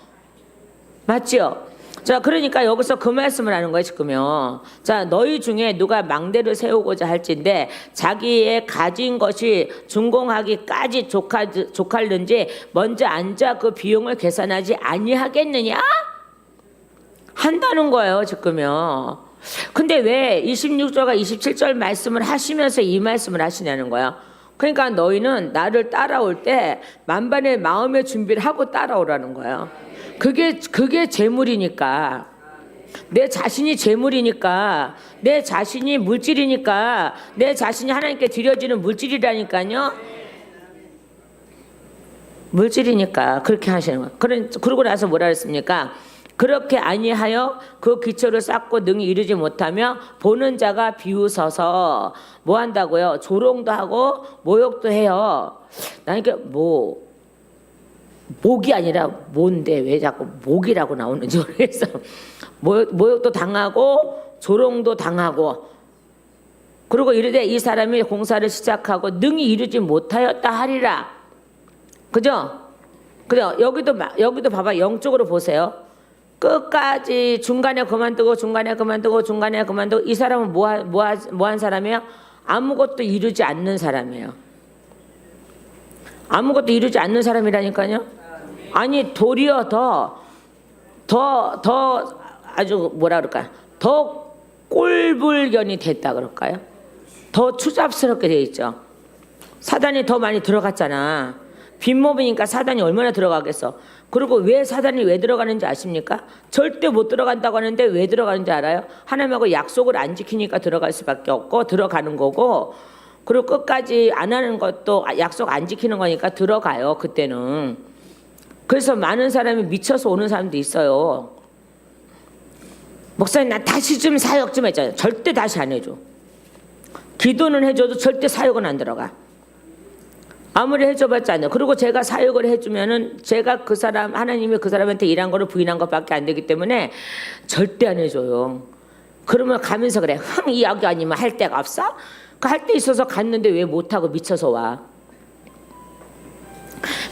맞죠? 자, 그러니까 여기서 그 말씀을 하는 거예요, 지금요. 자, 너희 중에 누가 망대를 세우고자 할진데 자기의 가진 것이 준공하기까지 족할는지 먼저 앉아 그 비용을 계산하지 아니하겠느냐? 한다는 거예요, 지금요. 근데 왜 26절과 27절 말씀을 하시면서 이 말씀을 하시냐는 거야. 그러니까 너희는 나를 따라올 때 만반의 마음의 준비를 하고 따라오라는 거예요. 그게 재물이니까. 내 자신이 재물이니까. 내 자신이 물질이니까. 내 자신이 하나님께 드려지는 물질이라니까요. 물질이니까 그렇게 하시는 거예요. 그러고 나서 뭐라 그랬습니까? 그렇게 아니하여 그 기초를 쌓고 능히 이루지 못하며 보는 자가 비웃어서 뭐 한다고요? 조롱도 하고 모욕도 해요. 그러니까 목이 아니라 뭔데 왜 자꾸 목이라고 나오는지 모르겠어. 모욕도 당하고 조롱도 당하고, 그리고 이르되 이 사람이 공사를 시작하고 능히 이루지 못하였다 하리라. 그죠? 그래, 여기도 봐봐. 영적으로 보세요. 끝까지 중간에 그만두고 이 사람은 뭐한 사람이에요? 아무것도 이루지 않는 사람이에요. 아무것도 이루지 않는 사람이라니까요. 아니 도리어 더 아주 뭐라 그럴까요? 더 꼴불견이 됐다 그럴까요? 더 추잡스럽게 돼 있죠. 사단이 더 많이 들어갔잖아. 빈몸이니까 사단이 얼마나 들어가겠어. 그리고 왜 사단이 왜 들어가는지 아십니까? 절대 못 들어간다고 하는데 왜 들어가는지 알아요? 하나님하고 약속을 안 지키니까 들어갈 수밖에 없고 들어가는 거고, 그리고 끝까지 안 하는 것도 약속 안 지키는 거니까 들어가요. 그때는. 그래서 많은 사람이 미쳐서 오는 사람도 있어요. 목사님 나 다시 좀 사역 좀 해줘요. 절대 다시 안 해줘. 기도는 해줘도 절대 사역은 안 들어가. 아무리 해줘봤자 안 돼. 그리고 제가 사역을 해주면은 제가 그 사람, 하나님이 그 사람한테 일한 거를 부인한 것밖에 안 되기 때문에 절대 안 해줘요. 그러면 가면서 그래. 이 여기 아니면 할 데가 없어? 그 할 데 있어서 갔는데 왜 못하고 미쳐서 와?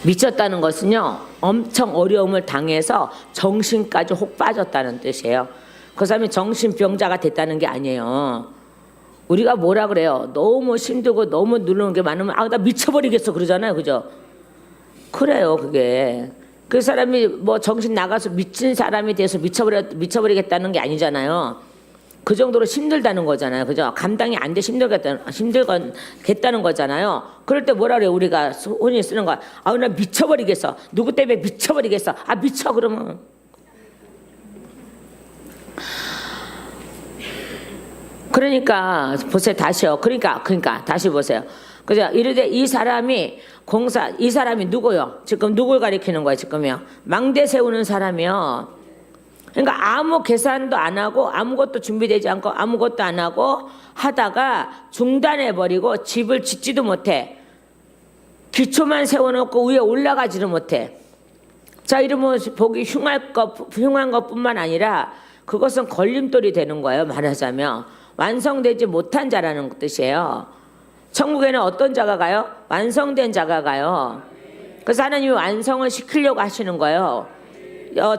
미쳤다는 것은요, 엄청 어려움을 당해서 정신까지 혹 빠졌다는 뜻이에요. 그 사람이 정신병자가 됐다는 게 아니에요. 우리가 뭐라 그래요? 너무 힘들고 너무 누르는 게 많으면 나 미쳐버리겠어 그러잖아요. 그죠? 그래요. 그게 그 사람이 뭐 정신 나가서 미친 사람이 돼서 미쳐버리겠다는 게 아니잖아요. 그 정도로 힘들다는 거잖아요. 그죠? 감당이 안 돼 힘들겠다는 거잖아요. 그럴 때 뭐라 그래요? 우리가 흔히 쓰는 거, 나 미쳐버리겠어. 누구 때문에 미쳐버리겠어. 미쳐 그러면. 그러니까 보세요. 다시요. 그러니까 다시 보세요. 그죠? 이르되 이 사람이 누구요? 지금 누굴 가리키는 거예요? 지금요. 망대 세우는 사람이요. 그러니까 아무 계산도 안 하고 아무것도 준비되지 않고 아무것도 안 하고 하다가 중단해버리고 집을 짓지도 못해. 기초만 세워놓고 위에 올라가지도 못해. 자, 이러면 보기 흉한 것뿐만 아니라 그것은 걸림돌이 되는 거예요. 말하자면 완성되지 못한 자라는 뜻이에요. 천국에는 어떤 자가 가요? 완성된 자가 가요. 그래서 하나님이 완성을 시키려고 하시는 거예요.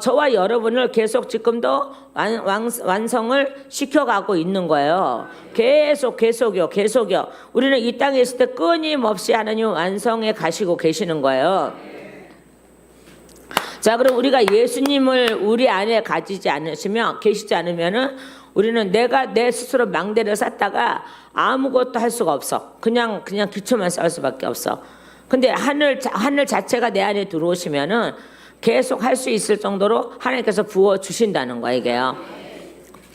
저와 여러분을 계속 지금도 완성을 시켜가고 있는 거예요. 계속요. 우리는 이 땅에 있을 때 끊임없이 하나님 완성해 가시고 계시는 거예요. 자, 그럼 우리가 예수님을 우리 안에 계시지 않으면은 우리는 내가 내 스스로 망대를 쌓다가 아무것도 할 수가 없어. 그냥 기초만 쌓을 수밖에 없어. 근데 하늘 자체가 내 안에 들어오시면은 계속 할 수 있을 정도로 하나님께서 부어 주신다는 거예요, 이게요.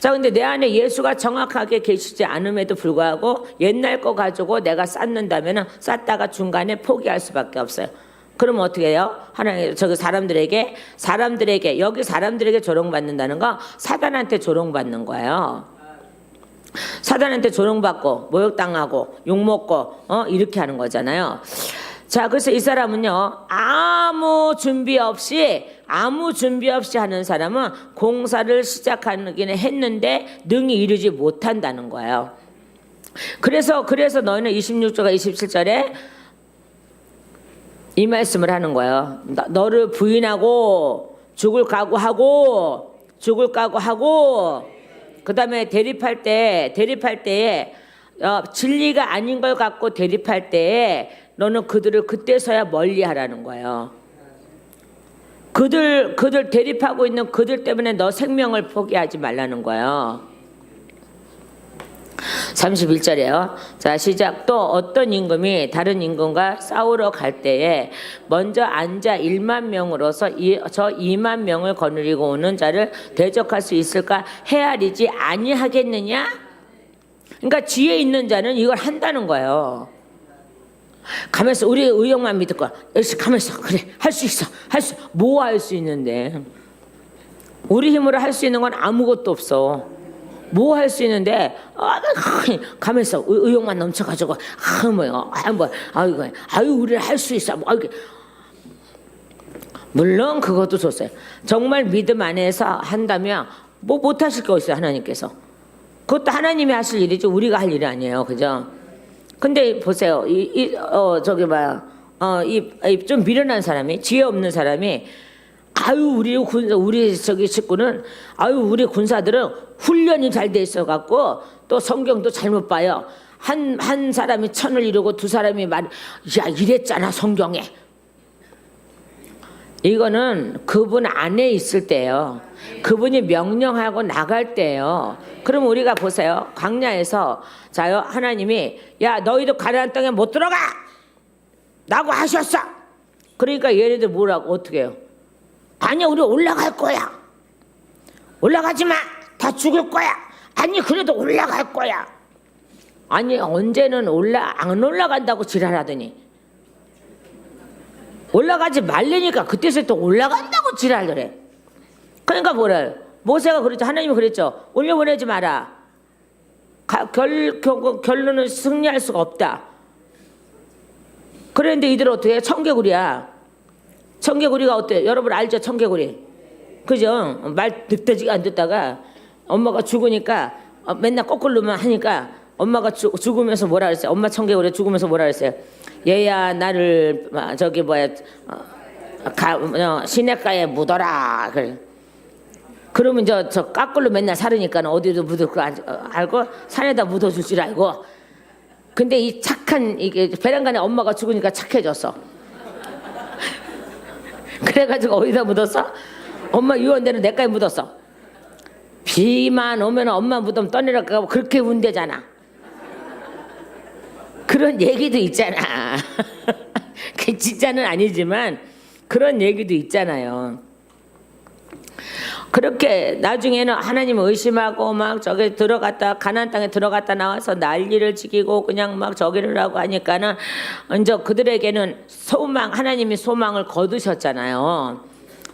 자, 근데 내 안에 예수가 정확하게 계시지 않음에도 불구하고 옛날 거 가지고 내가 쌓는다면은 쌓다가 중간에 포기할 수밖에 없어요. 그러면 어떻게 해요? 하나님, 사람들에게 여기 사람들에게 조롱받는다는 거 사단한테 조롱받는 거예요. 사단한테 조롱받고 모욕당하고 욕먹고 이렇게 하는 거잖아요. 자, 그래서 이 사람은요, 아무 준비 없이 하는 사람은 공사를 시작하기는 했는데 능히 이루지 못한다는 거예요. 그래서 너희는 26절과 27절에 이 말씀을 하는 거예요. 너를 부인하고 죽을 각오하고 그 다음에 대립할 때에 진리가 아닌 걸 갖고 대립할 때에 너는 그들을 그때서야 멀리하라는 거예요. 그들 대립하고 있는 그들 때문에 너 생명을 포기하지 말라는 거예요. 31절이에요. 자, 시작. 또 어떤 임금이 다른 임금과 싸우러 갈 때에 먼저 앉아 1만 명으로서 저 2만 명을 거느리고 오는 자를 대적할 수 있을까 헤아리지 아니하겠느냐? 그러니까 뒤에 있는 자는 이걸 한다는 거예요. 가면서 우리 의욕만 믿을 거야. 역시 가면서 그래 할 수 있어. 뭐 할 수 있는데? 우리 힘으로 할 수 있는 건 아무것도 없어. 뭐 할 수 있는데 가면서 의욕만 넘쳐가지고 우리를 할 수 있어. 물론 그것도 좋았어요. 정말 믿음 안에서 한다면 뭐 못하실 거 있어요, 하나님께서. 그것도 하나님이 하실 일이지 우리가 할 일이 아니에요, 그죠? 근데 보세요, 저기 봐요, 좀 미련한 사람이, 지혜 없는 사람이, 아유 우리 저기 식구는, 아유 우리 군사들은 훈련이 잘 돼 있어 갖고 또 성경도 잘못 봐요. 한 사람이 천을 이루고 두 사람이 야 이랬잖아 성경에. 이거는 그분 안에 있을 때예요. 그분이 명령하고 나갈 때예요. 그럼 우리가 보세요. 광야에서 자요, 하나님이 야 너희도 가나안 땅에 못 들어가 라고 하셨어. 그러니까 얘네들 뭐라고 어떻게 해요? 아니야 우리 올라갈 거야. 올라가지 마. 다 죽을 거야. 아니 그래도 올라갈 거야. 아니 언제는 안 올라간다고 지랄하더니 올라가지 말래니까 그때서 또 올라간다고 지랄을 해. 그러니까 뭐래요? 모세가 그랬죠. 하나님이 그랬죠. 올려보내지 마라. 결론은 승리할 수가 없다. 그런데 이들 어떻게 해? 청개구리야. 청개구리가 어때요? 여러분 알죠? 청개구리. 그죠? 말 듣다지가 안 듣다가 엄마가 죽으니까 맨날 거꾸로만 하니까 엄마가 죽으면서 뭐라 그랬어요? 엄마 청개구리 죽으면서 뭐라 그랬어요? 얘야 나를 저기 시냇가에 묻어라. 그래. 그러면 저 까꿀로 맨날 살으니까 어디도 묻을 거 알고 산에다 묻어줄 줄 알고. 근데 이 착한 이게 베란간에 엄마가 죽으니까 착해졌어. 그래가지고 어디다 묻었어? 엄마 유언대로 내가에 묻었어. 비만 오면 엄마 무덤 떠내려가고 그렇게 운대잖아. 그런 얘기도 있잖아. 그 진짜는 아니지만 그런 얘기도 있잖아요. 그렇게 나중에는 하나님을 의심하고 막 저기 들어갔다 가나안 땅에 들어갔다 나와서 난리를 지키고 그냥 막 저기를 하고 하니까는 이제 그들에게는 하나님이 소망을 거두셨잖아요.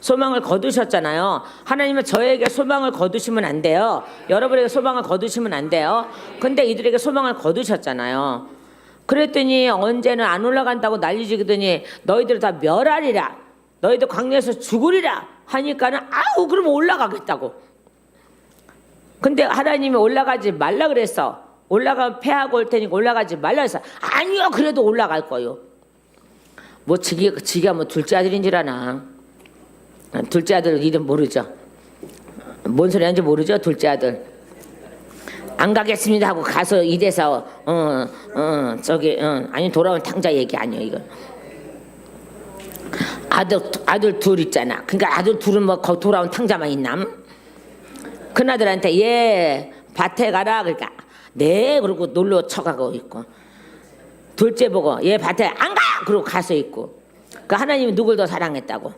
소망을 거두셨잖아요. 하나님은 저에게 소망을 거두시면 안 돼요. 여러분에게 소망을 거두시면 안 돼요. 근데 이들에게 소망을 거두셨잖아요. 그랬더니 언제는 안 올라간다고 난리지더니 너희들 다 멸하리라. 너희들 광야에서 죽으리라 하니까는 아우 그러면 올라가겠다고. 근데 하나님이 올라가지 말라 그랬어. 올라가면 패하고 올 테니까 올라가지 말라 그랬어. 아니요 그래도 올라갈 거요. 뭐 지가 뭐 둘째 아들인 줄 아나. 둘째 아들 이름 모르죠. 뭔 소리 하는지 모르죠. 둘째 아들. 안 가겠습니다 하고 가서 이래서 아니 돌아온 탕자 얘기 아니에요 이거. 아들 둘 있잖아. 그러니까 아들 둘은 뭐 돌아온 탕자만 있나? 큰아들한테 얘 밭에 가라 그러니까 네 그러고 놀러 쳐가고 있고, 둘째 보고 얘 밭에 안 가 그러고 가서 있고. 그 하나님이 누굴 더 사랑했다고?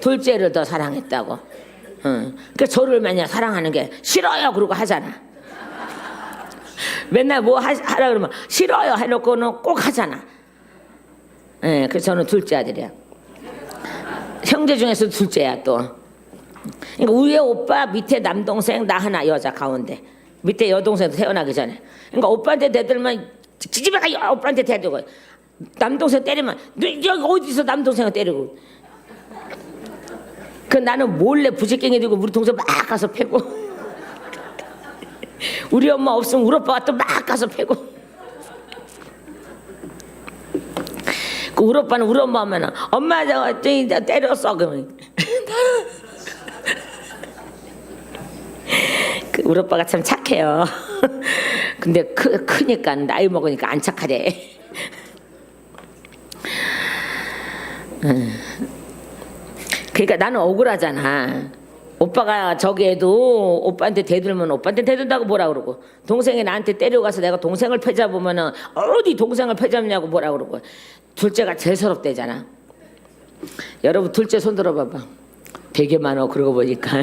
둘째를 더 사랑했다고. 그러니까 저를 맨날 사랑하는 게 싫어요 그러고 하잖아. 맨날 뭐 하라 그러면 싫어요 해놓고는 꼭 하잖아. 예, 그래서 저는 둘째 아들이야. 형제 중에서 둘째야 또. 그러니까 위에 오빠 밑에 남동생 나 하나 여자 가운데 밑에 여동생도 태어나기 전에. 그러니까 오빠한테 대들면 지집에 가 오빠한테 대들고 남동생 때리면 너 여기 어디서 남동생을 때리고. 그 나는 몰래 부지깽이 들고 우리 동생 막 가서 패고. 우리 엄마 없으면 우리 오빠가 또 막 가서 패고. 그 우리 오빠는 우리 엄마 오면은 엄마 저 때렸어 그러면. 그 우리 오빠가 참 착해요. 근데 크니까 나이 먹으니까 안 착하대. 그러니까 나는 억울하잖아. 오빠가 저기에도 오빠한테 대들면 오빠한테 대든다고 뭐라 그러고, 동생이 나한테 때려가서 내가 동생을 패잡으면은 어디 동생을 패잡냐고 뭐라 그러고. 둘째가 제일 서럽대잖아. 여러분 둘째 손 들어봐봐. 되게 많어 그러고 보니까.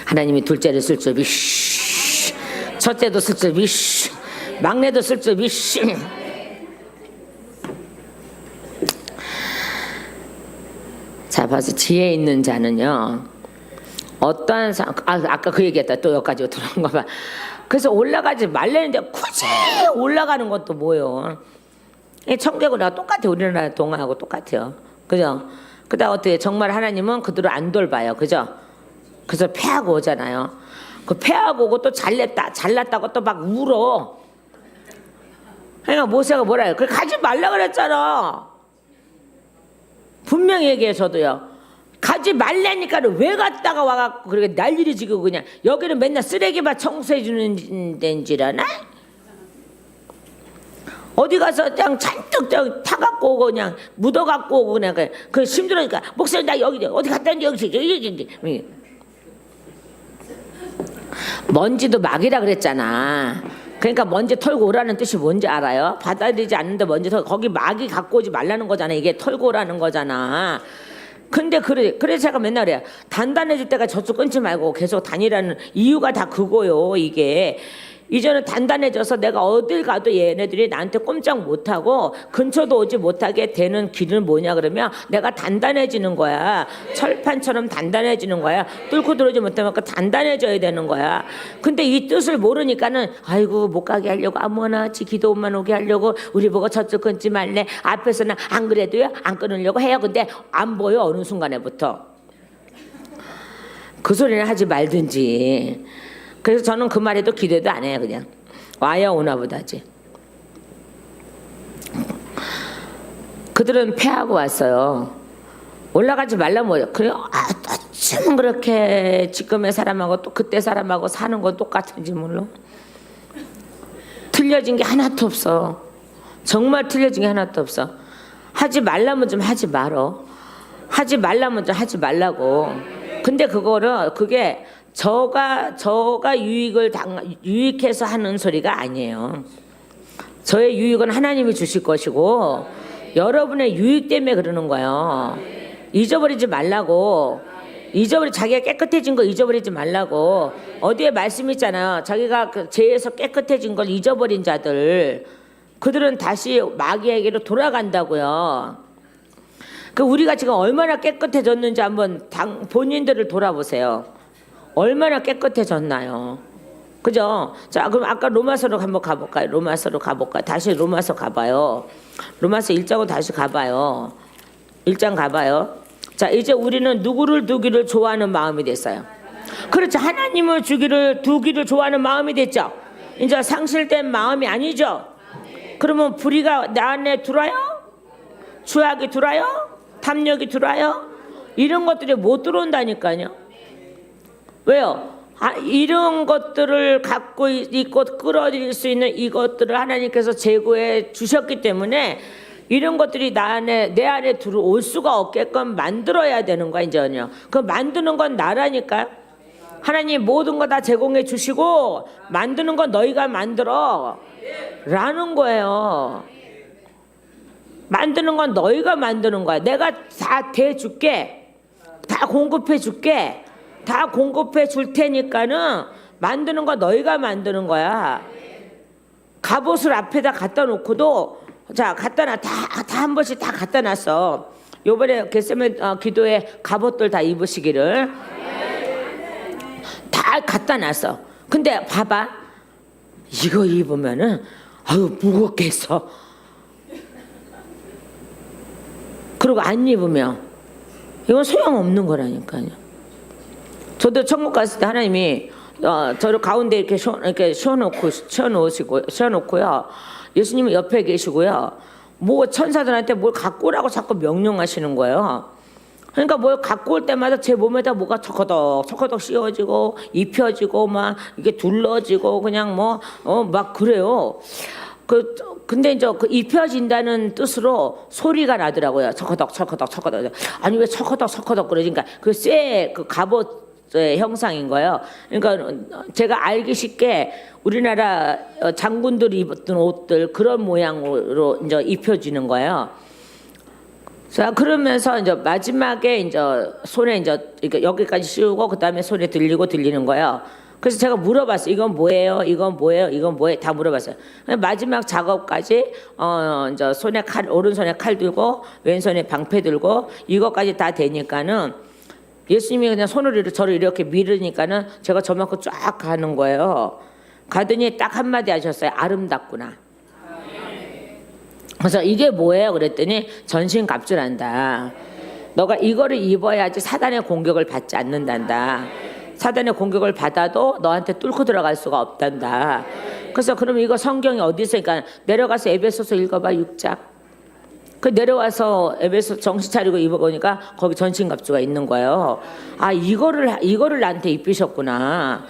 하나님이 둘째를 쓸 줄 미쉬, 첫째도 쓸 줄 미쉬, 막내도 쓸 줄 미쉬. 자, 봐서 지혜 있는 자는요, 어떠한 아까 그 얘기했다. 또 여기까지 들어온 거 봐. 그래서 올라가지 말라는데 굳이 올라가는 것도 뭐요? 청개구리가 똑같아. 우리나라 동화하고 똑같아요. 그죠? 그다음 어떻게 정말 하나님은 그들을 안 돌봐요. 그죠? 그래서 패하고 오잖아요. 그 패하고 오고 또 잘났다고 또 막 울어. 그러니까 모세가 뭐라 해요? 그래 가지 말라 그랬잖아. 분명히 얘기해. 저도요. 가지 말라니까 왜 갔다가 와갖고 그렇게 난리를 지고 그냥 여기는 맨날 쓰레기만 청소해 주는 데인지라나? 어디 가서 그냥 잔뜩 타갖고 오고 그냥 묻어갖고 오고 그냥 그 힘들으니까 목사님 나 여기 어디 갔다 왔는지 여기 먼지도 막이라 그랬잖아. 그러니까 먼지 털고 오라는 뜻이 뭔지 알아요? 받아들이지 않는데 먼지 털고 거기 막이 갖고 오지 말라는 거잖아. 이게 털고 오라는 거잖아. 근데 그래 제가 맨날 그래요. 단단해질 때가 저쪽 끊지 말고 계속 다니라는 이유가 다 그거요. 이게 이제는 단단해져서 내가 어딜 가도 얘네들이 나한테 꼼짝 못하고 근처도 오지 못하게 되는 길은 뭐냐 그러면 내가 단단해지는 거야. 철판처럼 단단해지는 거야. 뚫고 들어오지 못하면 단단해져야 되는 거야. 근데 이 뜻을 모르니까는 아이고 못 가게 하려고 아무나 지 기도만 오게 하려고 우리 보고 저쪽 끊지 말래. 앞에서는 안 그래도요 안 끊으려고 해요. 근데 안 보여 어느 순간에부터. 그 소리는 하지 말든지. 그래서 저는 그 말에도 기대도 안 해요. 그냥 와야 오나 보다지. 그들은 패하고 왔어요. 올라가지 말라면 뭐예요? 그래요? 어쩜 그렇게 지금의 사람하고 또 그때 사람하고 사는 건 똑같은지 몰라. 틀려진 게 하나도 없어. 정말 틀려진 게 하나도 없어. 하지 말라면 좀 하지 말어. 하지 말라면 좀 하지 말라고. 근데 그게 저가 유익해서 하는 소리가 아니에요. 저의 유익은 하나님이 주실 것이고 여러분의 유익 때문에 그러는 거예요. 잊어버리지 말라고. 자기가 깨끗해진 거 잊어버리지 말라고. 어디에 말씀 있잖아요. 자기가 그 죄에서 깨끗해진 걸 잊어버린 자들, 그들은 다시 마귀에게로 돌아간다고요. 그 우리가 지금 얼마나 깨끗해졌는지 한번 본인들을 돌아보세요. 얼마나 깨끗해졌나요? 그죠? 자, 그럼 아까 로마서로 한번 가볼까요? 다시 로마서 가봐요. 로마서 1장으로 다시 가봐요. 1장 가봐요. 자, 이제 우리는 누구를 두기를 좋아하는 마음이 됐어요. 그렇죠. 하나님을 두기를 좋아하는 마음이 됐죠. 이제 상실된 마음이 아니죠. 그러면 불의가 내 안에 들어와요? 죄악이 들어와요? 탐욕이 들어와요? 이런 것들이 못 들어온다니까요. 왜요? 이런 것들을 갖고 있고 끌어들일 수 있는 이것들을 하나님께서 제공해 주셨기 때문에 이런 것들이 내 안에 들어올 수가 없게끔 만들어야 되는 거야. 이제는요. 그 만드는 건 나라니까요. 하나님 모든 거 다 제공해 주시고 만드는 건 너희가 만들어 라는 거예요. 만드는 건 너희가 만드는 거야. 내가 다 대줄게. 다 공급해 줄게. 다 공급해 줄 테니까는 만드는 거 너희가 만드는 거야. 갑옷을 앞에다 갖다 놓고도 자 다 한 번씩 다 갖다 놨어. 요번에 겟세마네 기도에 갑옷들 다 입으시기를 다 갖다 놨어. 근데 봐봐, 이거 입으면은 아유 무겁겠어. 그리고 안 입으면 이건 소용없는 거라니까요. 저도 천국 갔을 때 하나님이 저를 가운데 이렇게 세워놓고요. 예수님은 옆에 계시고요. 뭐 천사들한테 뭘 갖고 오라고 자꾸 명령하시는 거예요. 그러니까 뭘 갖고 올 때마다 제 몸에다 뭐가 척허덕 씌워지고 입혀지고 막 이게 둘러지고 그냥 막 그래요. 근데 이제 그 입혀진다는 뜻으로 소리가 나더라고요. 척허덕. 아니 왜 척허덕 그러지? 그러니까 그 갑옷 형상인 거예요. 그러니까 제가 알기 쉽게 우리나라 장군들이 입었던 옷들 그런 모양으로 이제 입혀지는 거예요. 자, 그러면서 이제 마지막에 이제 손에 이제 여기까지 씌우고 그 다음에 손에 들리는 거예요. 그래서 제가 물어봤어요. 이건 뭐예요? 다 물어봤어요. 마지막 작업까지 이제 오른손에 칼 들고 왼손에 방패 들고 이것까지 다 되니까는 예수님이 그냥 손으로 저를 이렇게 밀으니까는 제가 저만큼 쫙 가는 거예요. 가더니 딱 한마디 하셨어요. 아름답구나. 그래서 이게 뭐예요? 그랬더니 전신갑주란다. 너가 이거를 입어야지 사단의 공격을 받지 않는단다. 사단의 공격을 받아도 너한테 뚫고 들어갈 수가 없단다. 그래서 그럼 이거 성경이 어디 있으니까 내려가서 에베소서 읽어봐 6장. 그 내려와서 에베소 정신 차리고 입어보니까 거기 전신갑주가 있는 거예요. 아 이거를 나한테 입히셨구나.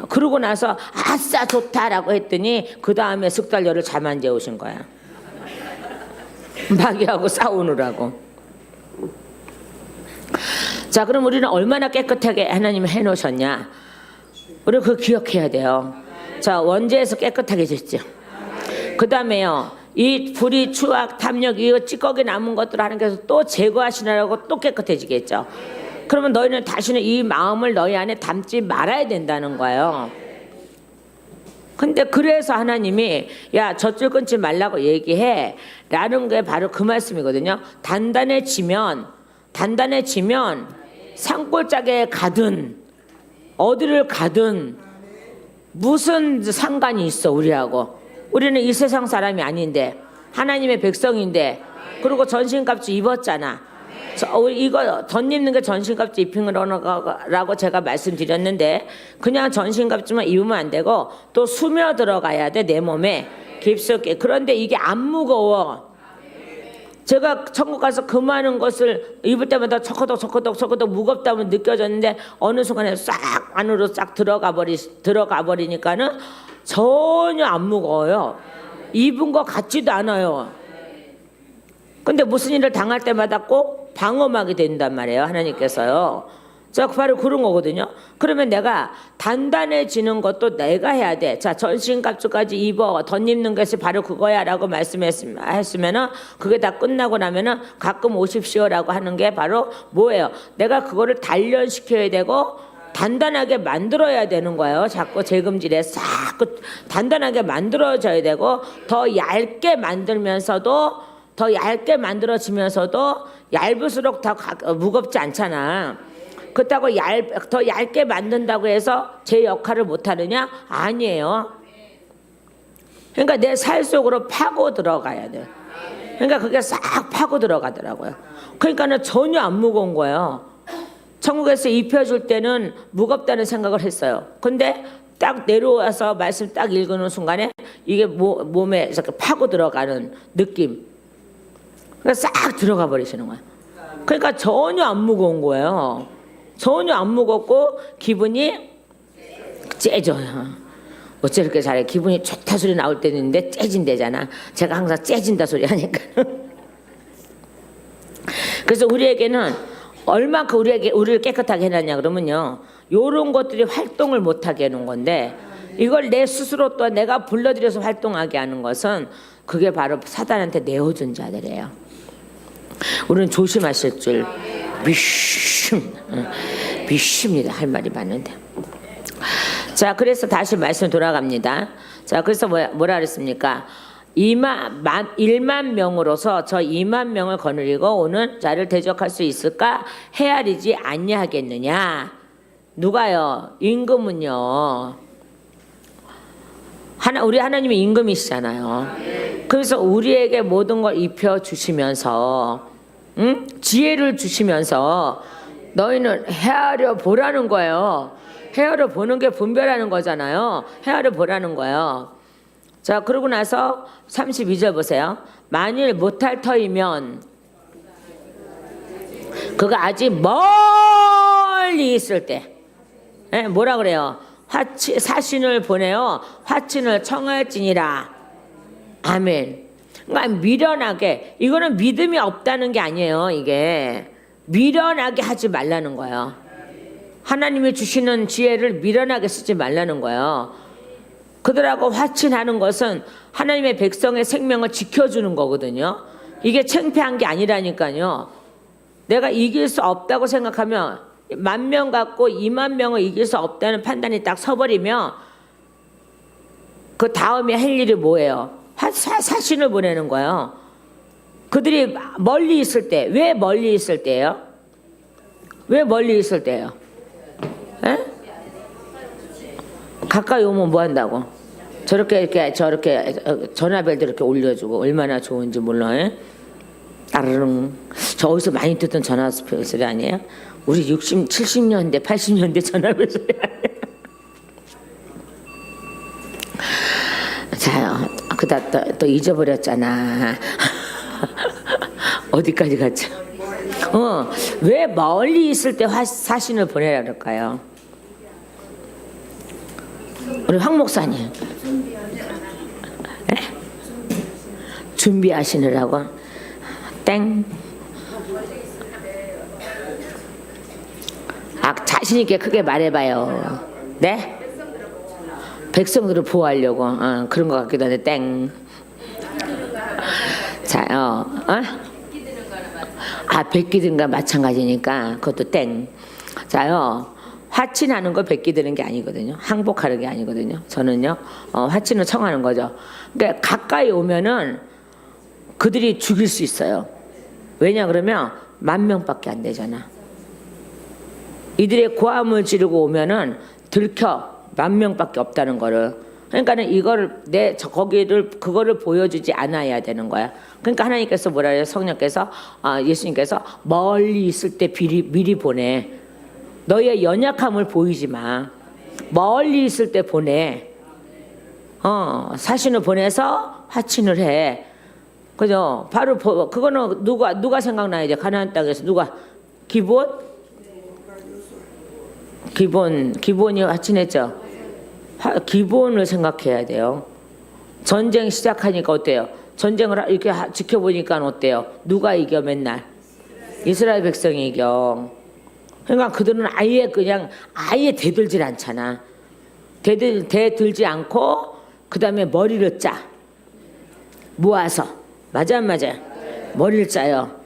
그러고 나서 아싸 좋다라고 했더니 그 다음에 석 달열을 잠 안 재우신 거야. 마귀하고 싸우느라고. 자, 그럼 우리는 얼마나 깨끗하게 하나님이 해놓으셨냐? 우리 그거 기억해야 돼요. 자, 원죄에서 깨끗하게 됐죠. 그 다음에요, 이 불의, 추악, 탐욕, 이거 찌꺼기 남은 것들 하나님께서 또 제거하시느라고 또 깨끗해지겠죠. 그러면 너희는 다시는 이 마음을 너희 안에 담지 말아야 된다는 거예요. 근데 그래서 하나님이 야 젖줄 끊지 말라고 얘기해 라는 게 바로 그 말씀이거든요. 단단해지면 산골짜기에 가든 어디를 가든 무슨 상관이 있어 우리하고. 우리는 이 세상 사람이 아닌데 하나님의 백성인데, 그리고 전신갑주 입었잖아. 이거 덧입는 게 전신갑주 입힌 거라고 제가 말씀드렸는데, 그냥 전신갑주만 입으면 안 되고 또 스며 들어가야 돼, 내 몸에 깊숙이. 그런데 이게 안 무거워. 제가 천국 가서 그 많은 것을 입을 때마다 초코덕 무겁다면 느껴졌는데 어느 순간에 싹 안으로 싹 들어가 버리니까는 전혀 안 무거워요. 입은 것 같지도 않아요. 근데 무슨 일을 당할 때마다 꼭 방어막이 된단 말이에요, 하나님께서요. 자, 바로 그런 거거든요. 그러면 내가 단단해지는 것도 내가 해야 돼. 자, 전신갑주까지 입어. 덧입는 것이 바로 그거야 라고 말씀했으면은 그게 다 끝나고 나면은 가끔 오십시오라고 하는 게 바로 뭐예요? 내가 그거를 단련시켜야 되고 단단하게 만들어야 되는 거예요. 자꾸 재금질에 싹 단단하게 만들어져야 되고, 더 얇게 만들면서도 더 얇게 만들어지면서도 얇을수록 더 무겁지 않잖아. 그렇다고 더 얇게 만든다고 해서 제 역할을 못하느냐? 아니에요. 그러니까 내 살 속으로 파고 들어가야 돼. 그러니까 그게 싹 파고 들어가더라고요. 그러니까는 전혀 안 무거운 거예요. 천국에서 입혀줄 때는 무겁다는 생각을 했어요. 근데 딱 내려와서 말씀 딱 읽는 순간에 이게 몸에 이렇게 파고 들어가는 느낌. 그러니까 싹 들어가 버리시는 거예요. 그러니까 전혀 안 무거운 거예요. 전혀 안 무겁고 기분이 째져요. 어째 이렇게 잘해. 기분이 좋다 소리 나올 때는 있는데 째진대잖아. 제가 항상 째진다 소리 하니까. 그래서 우리에게는 얼마큼 우리를 깨끗하게 해놨냐 그러면요, 요런 것들이 활동을 못하게 해놓은 건데, 이걸 내 스스로 또 내가 불러들여서 활동하게 하는 것은 그게 바로 사단한테 내어준 자들이에요. 우리는 조심하실 줄 미십니다. 할 말이 많은데. 자, 그래서 다시 말씀 돌아갑니다. 자, 그래서 뭐라 그랬습니까? 1만 명으로서 저 2만 명을 거느리고 오는 자를 대적할 수 있을까? 헤아리지 아니하겠느냐? 누가요? 임금은요. 우리 하나님이 임금이시잖아요. 그래서 우리에게 모든 걸 입혀 주시면서, 지혜를 주시면서 너희는 헤아려 보라는 거예요. 헤아려 보는 게 분별하는 거잖아요. 헤아려 보라는 거예요. 자, 그러고 나서 32절 보세요. 만일 못할 터이면, 그가 아직 멀리 있을 때, 뭐라 그래요? 사신을 보내어 화친을 청할지니라. 아멘. 그러니까 미련하게, 이거는 믿음이 없다는 게 아니에요. 이게 미련하게 하지 말라는 거예요. 하나님이 주시는 지혜를 미련하게 쓰지 말라는 거예요. 그들하고 화친하는 것은 하나님의 백성의 생명을 지켜주는 거거든요. 이게 창피한 게 아니라니까요. 내가 이길 수 없다고 생각하면, 10,000명 갖고 20,000명을 이길 수 없다는 판단이 딱 서버리면 그 다음에 할 일이 뭐예요? 사신을 보내는 거예요. 그들이 멀리 있을 때. 왜 멀리 있을 때예요? 왜 멀리 있을 때예요? 가까이 오면 뭐 한다고? 저렇게 이렇게 저렇게 전화벨도 이렇게 올려주고 얼마나 좋은지 몰라. 에? 따르릉. 저 어디서 많이 듣던 전화벨 소리 아니에요? 우리 60, 70년대, 80년대 전화벨 소리 아니에요? 자, 그다 또 잊어버렸잖아. 어디까지 갔죠? 왜 멀리 있을 때 사신을 보내라 그럴까요? 우리 황 목사님. 준비하시느라고. 땡. 자신 있게 크게 말해봐요. 네? 백성들을 보호하려고. 그런 것 같기도 한데 땡. 자, 베끼든가 마찬가지니까 그것도 땡. 자요. 화친하는 거 베끼드는 게 아니거든요. 항복하는 게 아니거든요. 저는요. 화친을 청하는 거죠. 그러니까 가까이 오면은 그들이 죽일 수 있어요. 왜냐 그러면 10,000명밖에 안 되잖아. 이들의 고함을 지르고 오면은 들켜 10,000명밖에 없다는 거를. 그러니까는 이거를 그거를 보여주지 않아야 되는 거야. 그러니까 하나님께서 뭐라 해요? 성령께서 예수님께서 멀리 있을 때 미리 보내. 너의 연약함을 보이지 마. 멀리 있을 때 보내. 사신을 보내서 화친을 해. 그죠? 바로 그거는 누가 생각나야 돼? 가나안 땅에서 누가 기본이 화친했죠. 기본을 생각해야 돼요. 전쟁 시작하니까 어때요? 전쟁을 이렇게 지켜보니까 어때요? 누가 이겨 맨날? 이스라엘 백성이 이겨. 그러니까 그들은 아예 대들질 않잖아. 대들지 않고 그 다음에 머리를 짜. 모아서. 맞아. 머리를 짜요.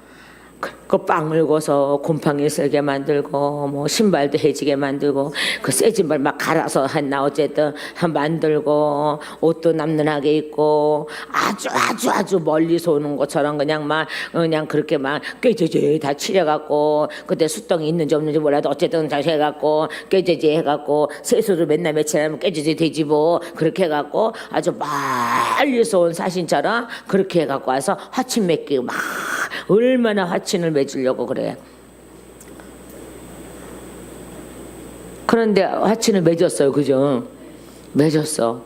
그 빵 물고서 곰팡이 쓸게 만들고 뭐 신발도 해지게 만들고 그 새 신발 막 갈아서 했나 어쨌든 만들고 옷도 남는하게 입고 아주 멀리서 오는 것처럼 그냥 그렇게 막 꾀죄죄 다 칠해갖고 그때 숫덩이 있는지 없는지 몰라도 어쨌든 다 해갖고 꾀죄죄 해갖고 세수를 맨날 며칠 하면 꾀죄죄 되지고 그렇게 해갖고 아주 멀리서 온 사신처럼 그렇게 해갖고 와서 화친 맺기고 막 얼마나 화친을 맺으려고 그래. 그런데 화친을 맺었어요. 그죠? 맺었어.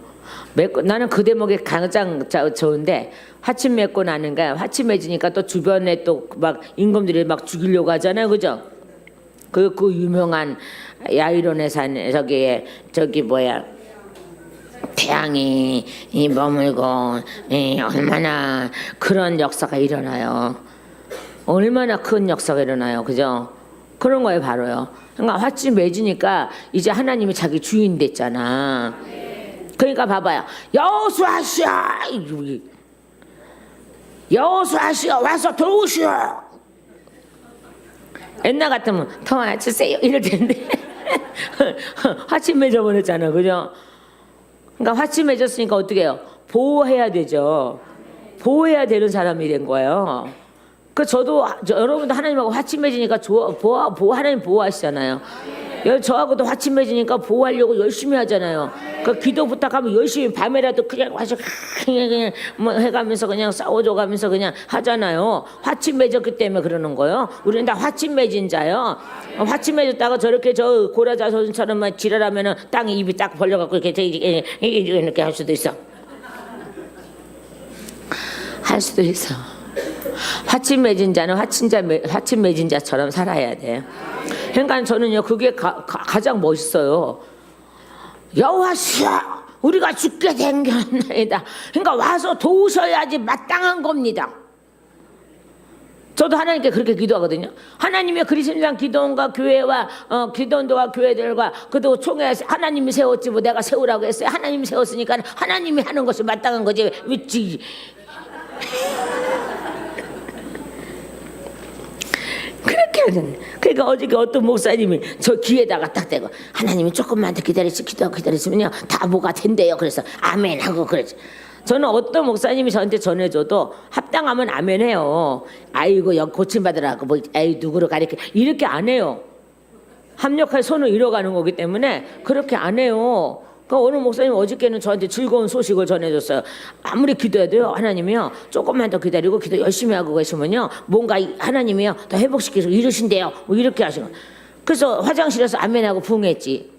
나는 그 대목이 가장 좋은데 화친 맺고 나는가 화친 맺으니까 또 주변에 또 막 임금들이 막 죽이려고 하잖아요. 그죠? 그 유명한 야이론의 산 저기 뭐야 태양이 머물고 얼마나 그런 역사가 일어나요. 얼마나 큰 역사가 일어나요. 그죠? 그런 거예요. 바로요. 그러니까 화친 맺으니까 이제 하나님이 자기 주인 됐잖아. 그러니까 봐봐요. 여호수아시여 와서 도우시오. 옛날 같으면 도와주세요 이럴 텐데 화친 맺어버렸잖아. 그죠? 그러니까 화친 맺었으니까 어떻게 해요? 보호해야 되죠. 보호해야 되는 사람이 된 거예요. 여러분도 하나님하고 화친 맺으니까 하나님 보호하시잖아요. 저하고도 화친 맺으니까 보호하려고 열심히 하잖아요. 그 기도 부탁하면 열심히 밤에라도 그냥 와서 그냥 뭐 해가면서 그냥 싸워줘가면서 그냥 하잖아요. 화친 맺었기 때문에 그러는 거예요. 우리는 다 화친 맺은 자요. 화친 맺었다가 저렇게 저 고라자손처럼 지랄하면은 땅에 입이 딱 벌려갖고 이렇게 할 수도 있어. 할 수도 있어. 화친 맺은 자는 화친 맺은 자처럼 살아야 돼요. 그러니까 저는요 그게 가장 멋있어요. 여호와시여 우리가 죽게 생겼나이다. 그러니까 와서 도우셔야지 마땅한 겁니다. 저도 하나님께 그렇게 기도하거든요. 하나님의 그리심상 기도원과 교회와 기도원과 교회들과 그도 총회 하나님이 세웠지 뭐 내가 세우라고 했어요. 하나님이 세웠으니까 하나님이 하는 것이 마땅한 거지. 위치 그렇게 하는. 그러니까 어저께 어떤 목사님이 저 귀에다가 딱 대고 하나님이 조금만 더 기다리시면요 다 뭐가 된대요. 그래서 아멘 하고 그러지. 저는 어떤 목사님이 저한테 전해줘도 합당하면 아멘 해요. 아이고 여기 고침받으라고 뭐 에이 누구를 가리켜 이렇게 안 해요. 합력할 손을 잃어가는 거기 때문에 그렇게 안 해요. 그 어느 목사님 어저께는 저한테 즐거운 소식을 전해줬어요. 아무리 기도해도요, 하나님이요, 조금만 더 기다리고 기도 열심히 하고 계시면요, 뭔가 하나님이요 더 회복시키시고 이러신대요. 뭐 이렇게 하시는. 그래서 화장실에서 아멘하고 부응했지.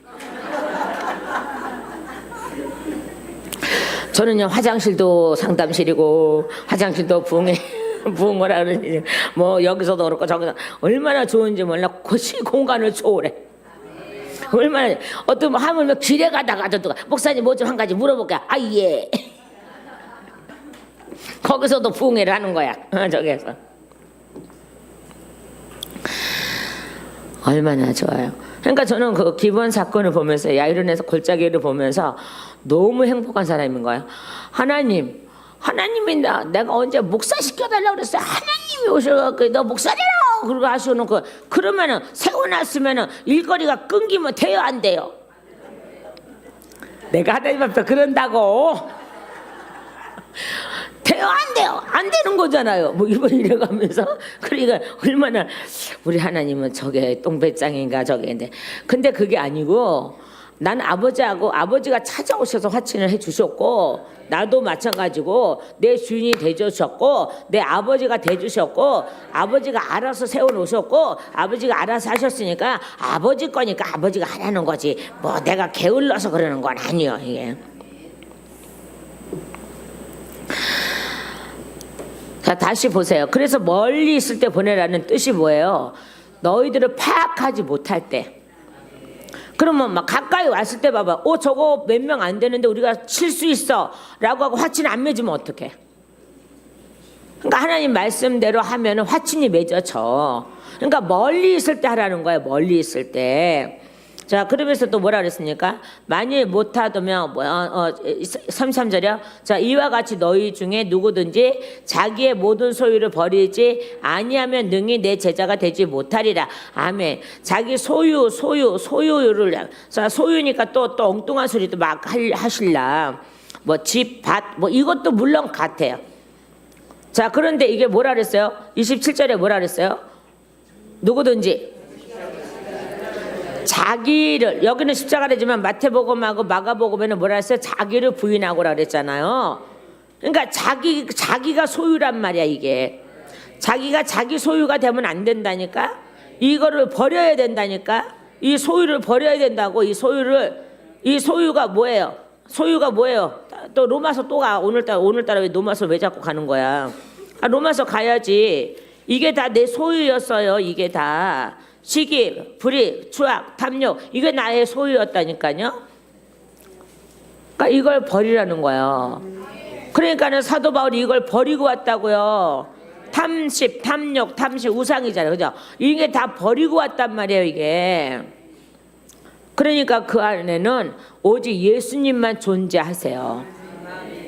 저는요, 화장실도 상담실이고 화장실도 부응을 하는, 뭐 여기서도 그렇고 저기서 얼마나 좋은지 몰라. 그 공간을 초월해. 얼마나. 어떤 뭐 하물며 길에 가다가도 목사님 뭐 좀 한 가지 물어볼게요. 아, 예. 거기서도 부응회를 하는 거야. 저기에서. 얼마나 좋아요. 그러니까 저는 그 기본 사건을 보면서, 야이론에서 골짜기를 보면서 너무 행복한 사람인 거예요. 하나님이 내가 언제 목사 시켜달라고 그랬어요. 하나님이 오셔서 너 목사리라고 그러고 하셔놓고, 그러면은 세워놨으면은 일거리가 끊기면 돼요, 안 돼요? 내가 하나님 앞에서 그런다고. 돼요, 안 돼요? 안 되는 거잖아요. 뭐 이래가면서. 그러니까 얼마나 우리 하나님은 저게 똥배짱인가 저게인데, 근데 그게 아니고, 난 아버지가 찾아오셔서 화친을 해주셨고, 나도 마찬가지고 내 주인이 돼주셨고, 내 아버지가 돼주셨고, 아버지가 알아서 세워놓으셨고, 아버지가 알아서 하셨으니까 아버지 거니까 아버지가 하라는 거지, 뭐 내가 게을러서 그러는 건 아니요. 이게. 자, 다시 보세요. 그래서 멀리 있을 때 보내라는 뜻이 뭐예요? 너희들을 파악하지 못할 때. 그러면 막 가까이 왔을 때 봐봐. 저거 몇 명 안 되는데 우리가 칠 수 있어 라고 하고 화친 안 맺으면 어떡해? 그러니까 하나님 말씀대로 하면은 화친이 맺어져. 그러니까 멀리 있을 때 하라는 거예요. 멀리 있을 때. 자, 그러면서 또 뭐라 그랬습니까? 만일 못하다면 33절이요. 자, 이와 같이 너희 중에 누구든지 자기의 모든 소유를 버리지 아니하면 능히 내 제자가 되지 못하리라. 아멘. 자기 소유를. 자, 소유니까 또 엉뚱한 소리도 막 하실라. 뭐 집, 밭, 뭐 이것도 물론 같아요. 자, 그런데 이게 뭐라 그랬어요? 27절에 뭐라 그랬어요? 누구든지 자기를, 여기는 십자가래지만 마태복음하고 마가복음에는 뭐라 했어요? 자기를 부인하고라 그랬잖아요. 그러니까 자기가 소유란 말이야. 이게 자기가 자기 소유가 되면 안 된다니까. 이거를 버려야 된다니까. 이 소유를 버려야 된다고. 이 소유가 뭐예요? 소유가 뭐예요? 또 로마서 또 가. 오늘따라 왜 로마서 왜 자꾸 가는 거야? 로마서 가야지. 이게 다 내 소유였어요. 이게 다 시기, 불의, 추악, 탐욕, 이게 나의 소유였다니까요. 그러니까 이걸 버리라는 거예요. 그러니까는 사도 바울이 이걸 버리고 왔다고요. 탐십, 탐욕, 탐심, 우상이잖아요, 그죠? 이게 다 버리고 왔단 말이에요, 이게. 그러니까 그 안에는 오직 예수님만 존재하세요.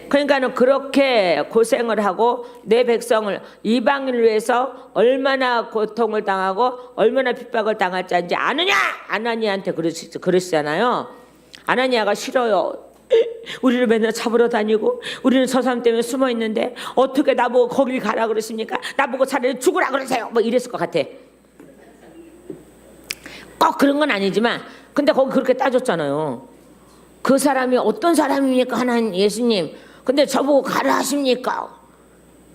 그러니까는 그렇게 고생을 하고 내 백성을, 이방인을 위해서 얼마나 고통을 당하고 얼마나 핍박을 당할지 알지 아느냐? 아나니아한테 그러시잖아요. 아나니아가 싫어요. 우리를 맨날 잡으러 다니고 우리는 저 사람 때문에 숨어 있는데 어떻게 나보고 거길 가라 그러십니까? 나보고 차라리 죽으라 그러세요. 뭐 이랬을 것 같아. 꼭 그런 건 아니지만, 근데 거기 그렇게 따졌잖아요. 그 사람이 어떤 사람입니까? 하나님, 예수님. 근데 저보고 가라 하십니까?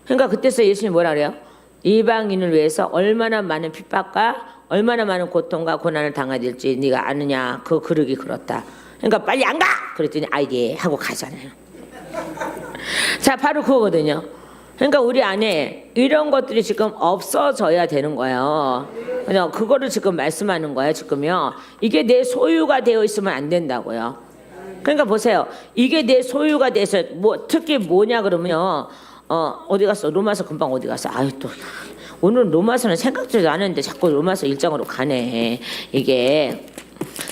그러니까 그때서 예수님이 뭐라 그래요? 이방인을 위해서 얼마나 많은 핍박과 얼마나 많은 고통과 고난을 당해야 될지 네가 아느냐? 그 그러기 그렇다. 그러니까 빨리 안 가! 그랬더니 예 하고 가잖아요. 자, 바로 그거거든요. 그러니까 우리 안에 이런 것들이 지금 없어져야 되는 거예요. 그냥 그거를 지금 말씀하는 거예요. 지금요. 이게 내 소유가 되어 있으면 안 된다고요. 그러니까 보세요. 이게 내 소유가 돼서 특히 뭐냐 그러면요. 어디 갔어? 로마서 금방 어디 갔어? 아유, 또 오늘 로마서는 생각지도 않았는데 자꾸 로마서 1장으로 가네. 이게.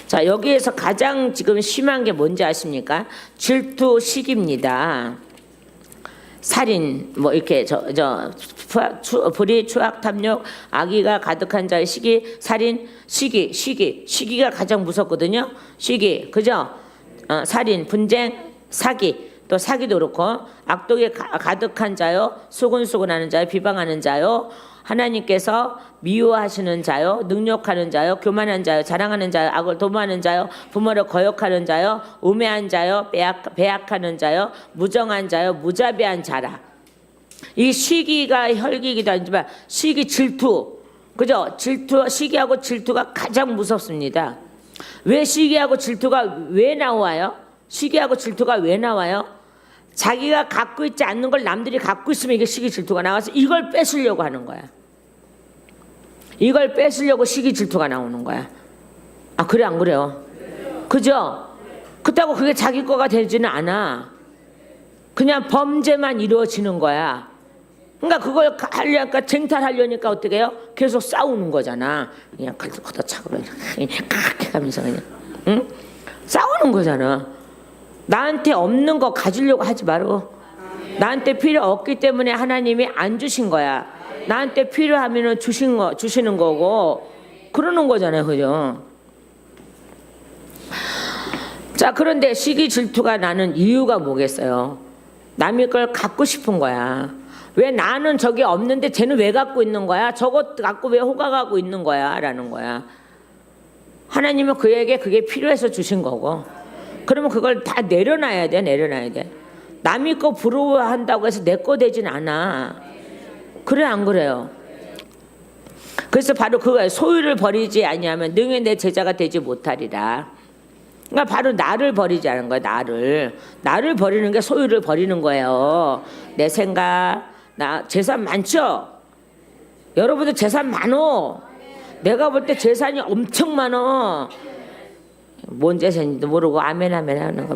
자, 여기에서 가장 지금 심한 게 뭔지 아십니까? 질투, 시기입니다. 살인, 뭐 이렇게 불의, 추악, 탐욕, 악의가 가득한 자의 시기, 살인, 시기가 가장 무섭거든요. 시기, 그죠? 살인, 분쟁, 사기, 또 사기도 그렇고, 악독에 가득한 자요, 수군수군하는 자요, 비방하는 자요, 하나님께서 미워하시는 자요, 능욕하는 자요, 교만한 자요, 자랑하는 자요, 악을 도모하는 자요, 부모를 거역하는 자요, 우매한 자요, 배약하는 자요, 무정한 자요, 무자비한 자라. 이 시기가 혈기이기도 하지만 시기 질투, 그죠? 질투, 시기하고 질투가 가장 무섭습니다. 왜 시기하고 질투가 왜 나와요? 시기하고 질투가 왜 나와요? 자기가 갖고 있지 않는 걸 남들이 갖고 있으면 이게 시기 질투가 나와서 이걸 뺏으려고 하는 거야. 이걸 뺏으려고 시기 질투가 나오는 거야. 아, 그래 안 그래요? 그죠? 그렇다고 그게 자기 거가 되지는 않아. 그냥 범죄만 이루어지는 거야. 그러니까 그걸 하려니까 쟁탈하려니까 어떻게 해요? 계속 싸우는 거잖아. 그냥 걷어차고 그냥 하면서 그냥 응? 싸우는 거잖아. 나한테 없는 거 가지려고 하지 말고, 나한테 필요 없기 때문에 하나님이 안 주신 거야. 나한테 필요하면은 주시는 거고 그러는 거잖아요, 그죠? 자, 그런데 시기 질투가 나는 이유가 뭐겠어요? 남의 걸 갖고 싶은 거야. 왜 나는 저게 없는데 쟤는 왜 갖고 있는 거야? 저것 갖고 왜 호가하고 있는 거야? 라는 거야. 하나님은 그에게 그게 필요해서 주신 거고, 그러면 그걸 다 내려놔야 돼. 남의 거 부러워한다고 해서 내 거 되진 않아. 그래 안 그래요? 그래서 바로 그거예요. 소유를 버리지 아니하면 능히 내 제자가 되지 못하리라. 그러니까 바로 나를 버리지 않은 거야. 나를 버리는 게 소유를 버리는 거예요. 내 생각, 나 재산 많죠? 여러분들 재산 많어. 내가 볼 때 재산이 엄청 많어. 뭔 재산인지도 모르고 아멘 하는 거.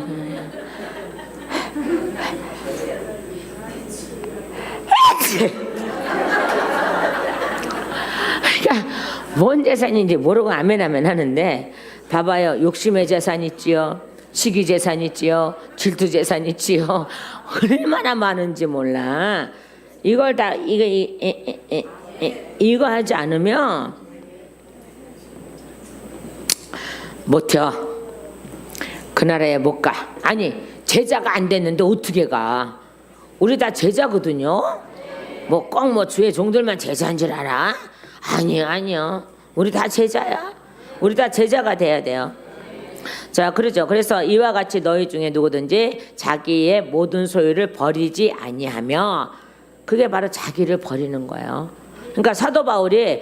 그러니까 뭔 재산인지 모르고 아멘 하는데, 봐봐요. 욕심의 재산 있지요, 시기 재산 있지요, 질투 재산 있지요. 얼마나 많은지 몰라. 이걸 다 이거 하지 않으면 못해요. 그 나라에 못 가. 아니, 제자가 안 됐는데 어떻게 가? 우리 다 제자거든요. 뭐 꼭 뭐 주의 종들만 제자인 줄 알아? 아니요. 우리 다 제자야. 우리 다 제자가 돼야 돼요. 자, 그러죠. 그래서 이와 같이 너희 중에 누구든지 자기의 모든 소유를 버리지 아니하며, 그게 바로 자기를 버리는 거예요. 그러니까 사도 바울이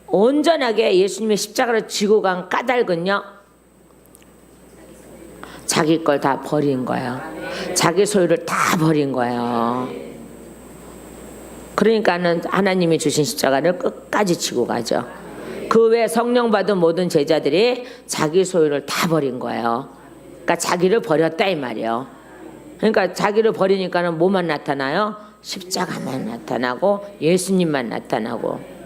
온전하게 예수님의 십자가를 지고 간 까닭은요, 자기 걸 다 버린 거예요. 자기 소유를 다 버린 거예요. 그러니까는 하나님이 주신 십자가를 끝까지 지고 가죠. 그 외에 성령 받은 모든 제자들이 자기 소유를 다 버린 거예요. 그러니까 자기를 버렸다 이 말이에요. 그러니까 자기를 버리니까는 뭐만 나타나요? 십자가만 나타나고 예수님만 나타나고.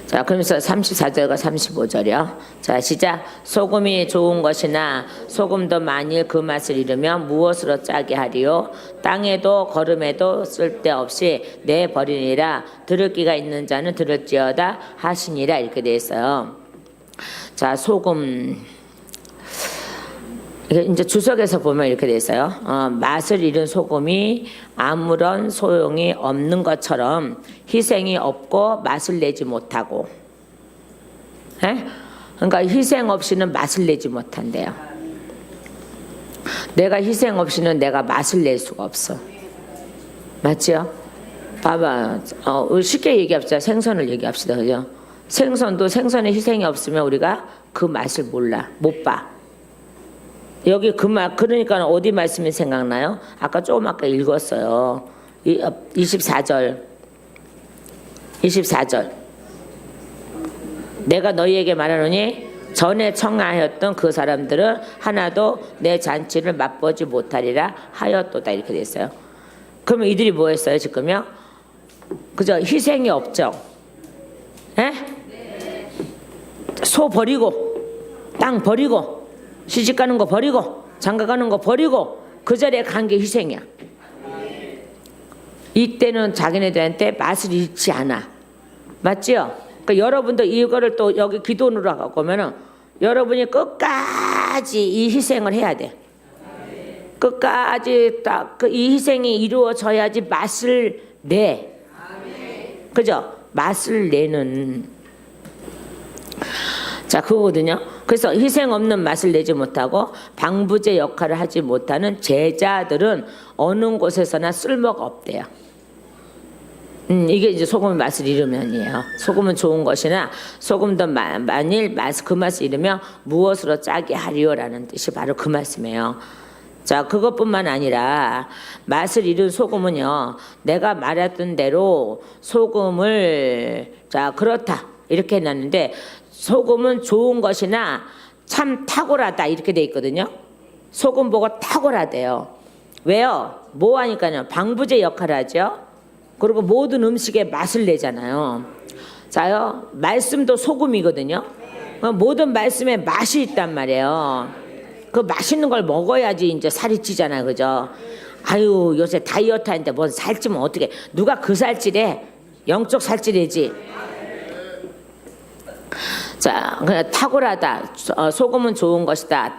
자, 그러면서 34절과 35절이요. 자, 시작. 소금이 좋은 것이나 소금도 만일 그 맛을 잃으면 무엇으로 짜게 하리요? 땅에도 거름에도 쓸데없이 내버리니라. 들을 귀가 있는 자는 들을지어다 하시니라. 이렇게 돼 있어요. 자, 소금. 이제 주석에서 보면 이렇게 돼 있어요. 맛을 잃은 소금이 아무런 소용이 없는 것처럼 희생이 없고 맛을 내지 못하고. 에? 그러니까 희생 없이는 맛을 내지 못한대요. 내가 희생 없이는 내가 맛을 낼 수가 없어. 맞죠? 봐봐. 쉽게 얘기합시다. 생선을 얘기합시다. 그죠? 생선도 생선에 희생이 없으면 우리가 그 맛을 몰라. 못 봐. 여기 그 말, 그러니까 어디 말씀이 생각나요? 아까 조금 아까 읽었어요. 24절. 내가 너희에게 말하노니 전에 청하였던 그 사람들은 하나도 내 잔치를 맛보지 못하리라 하였도다. 이렇게 됐어요. 그러면 이들이 뭐 했어요 지금요? 그죠? 희생이 없죠. 에? 소 버리고 땅 버리고 시집 가는 거 버리고 장가 가는 거 버리고 그 자리에 간 게 희생이야. 이때는 자기네들한테 맛을 잃지 않아. 맞지요? 그러니까 여러분도 이거를 또 여기 기도원으로 갖고 오면은 여러분이 끝까지 이 희생을 해야 돼. 끝까지 딱 이 희생이 이루어져야지 맛을 내. 그죠? 맛을 내는. 자, 그거거든요. 그래서 희생 없는 맛을 내지 못하고 방부제 역할을 하지 못하는 제자들은 어느 곳에서나 쓸모가 없대요. 이게 이제 소금의 맛을 잃으면이에요. 소금은 좋은 것이나 소금도 만일 그 맛을 잃으면 무엇으로 짜게 하리요라는 뜻이 바로 그 말씀이에요. 자, 그것뿐만 아니라 맛을 잃은 소금은요, 내가 말했던 대로 소금을 자 그렇다 이렇게 해놨는데 소금은 좋은 것이나 참 탁월하다 이렇게 돼 있거든요. 소금 보고 탁월하대요. 왜요? 뭐 하니까요? 방부제 역할을 하죠. 그리고 모든 음식에 맛을 내잖아요. 자요, 말씀도 소금이거든요. 모든 말씀에 맛이 있단 말이에요. 그 맛있는 걸 먹어야지 이제 살이 찌잖아요, 그죠? 아유, 요새 다이어트 하는데 뭔 살찌면 어떻게? 누가 그 살찌래? 영적 살찌래지. 자, 그냥 탁월하다. 소금은 좋은 것이다.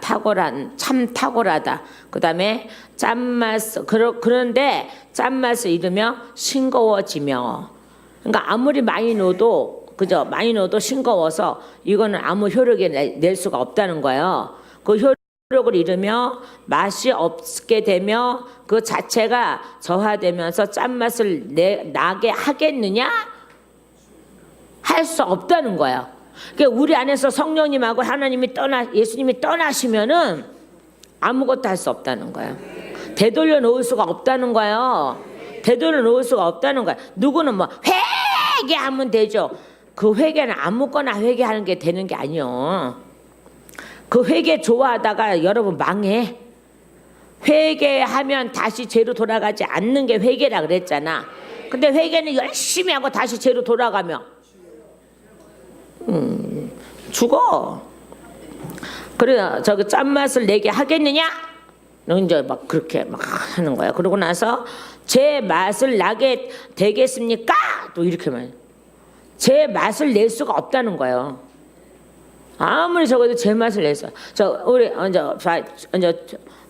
참 탁월하다. 그 다음에 짠맛, 그런데 짠맛을 잃으며 싱거워지며. 그러니까 아무리 많이 넣어도, 그죠? 많이 넣어도 싱거워서 이거는 아무 효력이 낼 수가 없다는 거예요. 그 효력을 잃으며 맛이 없게 되며 그 자체가 저하되면서 짠맛을 나게 하겠느냐? 할 수 없다는 거예요. 그러니까 우리 안에서 성령님하고 예수님이 떠나시면은 아무것도 할 수 없다는 거예요. 되돌려 놓을 수가 없다는 거예요. 되돌려 놓을 수가 없다는 거예요. 누구는 뭐 회개하면 되죠. 그 회개는 아무거나 회개하는 게 되는 게 아니요. 그 회개 좋아하다가 여러분 망해. 회개하면 다시 죄로 돌아가지 않는 게 회개라 그랬잖아. 근데 회개는 열심히 하고 다시 죄로 돌아가면 죽어. 그래, 저기 짠맛을 내게 하겠느냐? 이제 막 그렇게 막 하는 거야. 그러고 나서 제 맛을 나게 되겠습니까? 또 이렇게 말. 제 맛을 낼 수가 없다는 거예요. 아무리 적어도 제 맛을 내서. 우리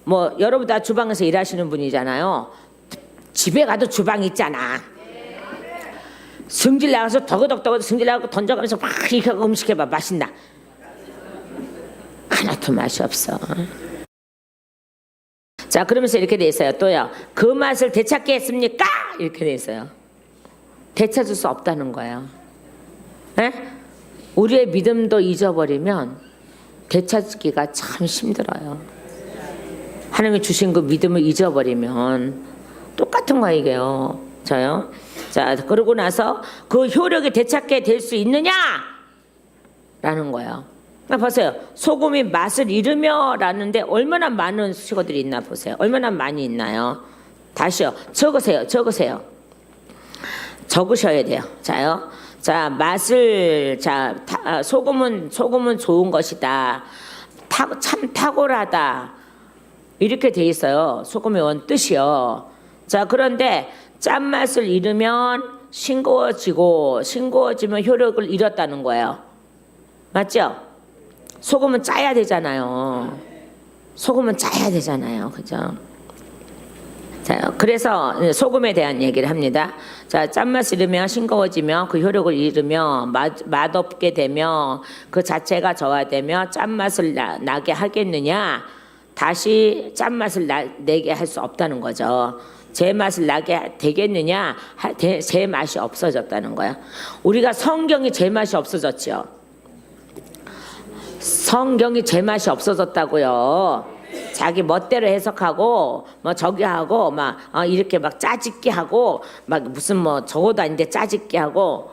뭐 여러분 다 주방에서 일하시는 분이잖아요. 집에 가도 주방 있잖아. 승질 나가서 더그덕 승질 나고 던져가면서 막 이렇게 음식 해봐. 맛있나? 하나도 맛이 없어. 자, 그러면서 이렇게 돼 있어요. 또요. 그 맛을 되찾겠습니까? 이렇게 돼 있어요. 되찾을 수 없다는 거예요. 에? 우리의 믿음도 잊어버리면 되찾기가 참 힘들어요. 하나님이 주신 그 믿음을 잊어버리면 똑같은 거예요, 이게요. 저요. 자, 그러고 나서 그 효력이 되찾게 될 수 있느냐? 라는 거예요. 보세요. 소금이 맛을 잃으며 라는데 얼마나 많은 수식어들이 있나 보세요. 얼마나 많이 있나요? 다시요. 적으세요. 적으셔야 돼요. 자요. 자, 맛을, 소금은 좋은 것이다. 참 탁월하다. 이렇게 돼 있어요. 소금의 원뜻이요. 자, 그런데 짠맛을 잃으면 싱거워지면 효력을 잃었다는 거예요. 맞죠? 소금은 짜야 되잖아요. 그죠? 자, 그래서 소금에 대한 얘기를 합니다. 자, 짠맛을 잃으면 싱거워지며 그 효력을 잃으며 맛없게 되며 그 자체가 저하되며 짠맛을 나게 하겠느냐? 다시 짠맛을 내게 할 수 없다는 거죠. 제 맛을 나게 되겠느냐? 제 맛이 없어졌다는 거야. 우리가 성경이 제 맛이 없어졌죠. 성경이 제 맛이 없어졌다고요. 자기 멋대로 해석하고 뭐 저기 하고 막 이렇게 막 짜집기 하고 막 무슨 뭐 저거도 아닌데 짜집기 하고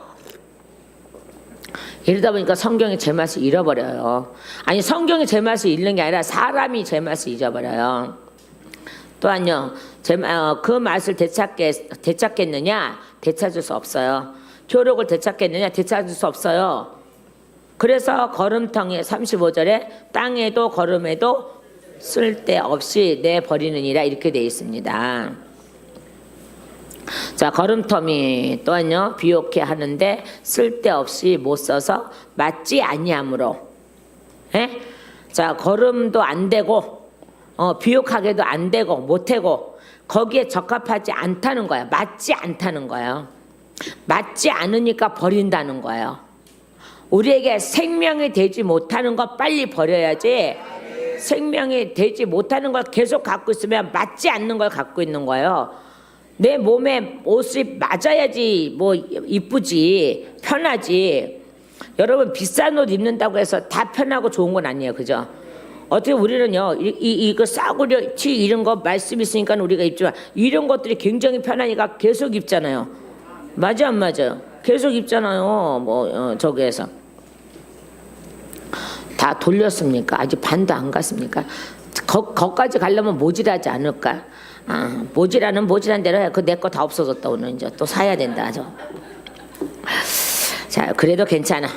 이러다 보니까 성경이 제 맛을 잃어버려요. 아니, 성경이 제 맛을 잃는 게 아니라 사람이 제 맛을 잊어버려요. 또한요, 그 맛을 되찾겠느냐? 되찾을 수 없어요. 효력을 되찾겠느냐? 되찾을 수 없어요. 그래서 거름통에 35절에 땅에도 거름에도 쓸데없이 내버리느니라 이렇게 되어 있습니다. 자, 거름텀이 또한요, 비옥해 하는데 쓸데없이 못 써서 맞지 아니하므로. 자, 거름도 안 되고 비옥하게도 안 되고 못하고 거기에 적합하지 않다는 거예요. 맞지 않다는 거예요. 맞지 않으니까 버린다는 거예요. 우리에게 생명이 되지 못하는 거 빨리 버려야지. 생명이 되지 못하는 걸 계속 갖고 있으면 맞지 않는 걸 갖고 있는 거예요. 내 몸에 옷이 맞아야지 뭐 이쁘지 편하지. 여러분 비싼 옷 입는다고 해서 다 편하고 좋은 건 아니에요. 그죠? 어떻게 우리는요 이거 싸구려 티 이런 거 말씀 있으니까 우리가 입지만 이런 것들이 굉장히 편하니까 계속 입잖아요. 맞아 안 맞아요? 계속 입잖아요. 저기에서 다 돌렸습니까? 아직 반도 안 갔습니까? 거기까지 가려면 모질하지 않을까? 모질하는 모질한 대로 해. 그 내 거 다 없어졌다. 오늘 이제 또 사야 된다. 자, 그래도 괜찮아.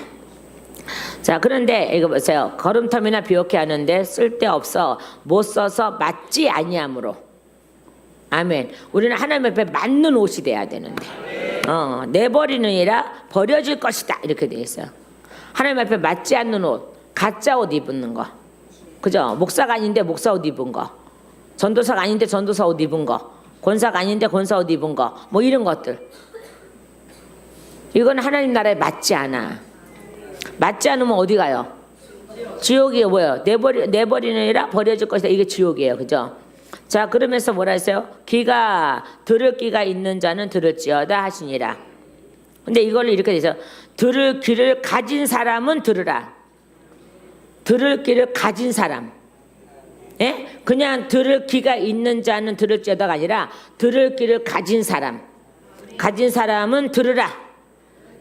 자, 그런데 이거 보세요. 거름텀이나 비옥해 하는데 쓸데없어 못 써서 맞지 아니함으로. 아멘. 우리는 하나님 앞에 맞는 옷이 돼야 되는데 내버리느니라 버려질 것이다 이렇게 돼 있어요. 하나님 앞에 맞지 않는 옷, 가짜 옷 입는 거, 그죠? 목사가 아닌데 목사 옷 입은 거, 전도사가 아닌데 전도사 옷 입은 거, 권사가 아닌데 권사 옷 입은 거, 뭐 이런 것들. 이건 하나님 나라에 맞지 않아. 맞지 않으면 어디 가요? 지옥이에요. 뭐예요? 내버리느니라 버려질 것이다. 이게 지옥이에요. 그죠? 자, 그러면서 뭐라 했어요? 들을 귀가 있는 자는 들을지어다 하시니라. 근데 이걸로 이렇게 돼서 들을 귀를 가진 사람은 들으라. 들을 귀를 가진 사람. 예? 그냥 들을 귀가 있는 자는 들을지어다가 아니라 들을 귀를 가진 사람. 가진 사람은 들으라.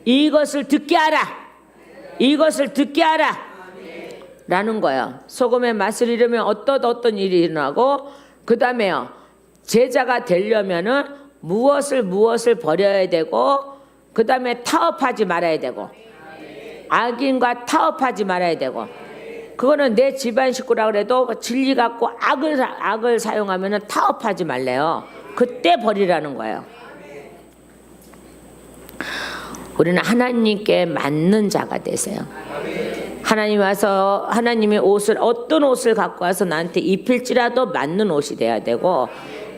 이것을 듣게 하라. 이것을 듣게 하라. 라는 거예요. 소금의 맛을 잃으면 어떤 일이 일어나고, 그 다음에요, 제자가 되려면은 무엇을 버려야 되고, 그 다음에 타협하지 말아야 되고, 악인과 타협하지 말아야 되고, 그거는 내 집안 식구라 그래도 진리 갖고 악을 사용하면은 타협하지 말래요. 그때 버리라는 거예요. 우리는 하나님께 맞는 자가 되세요. 하나님 와서 하나님의 어떤 옷을 갖고 와서 나한테 입힐지라도 맞는 옷이 돼야 되고,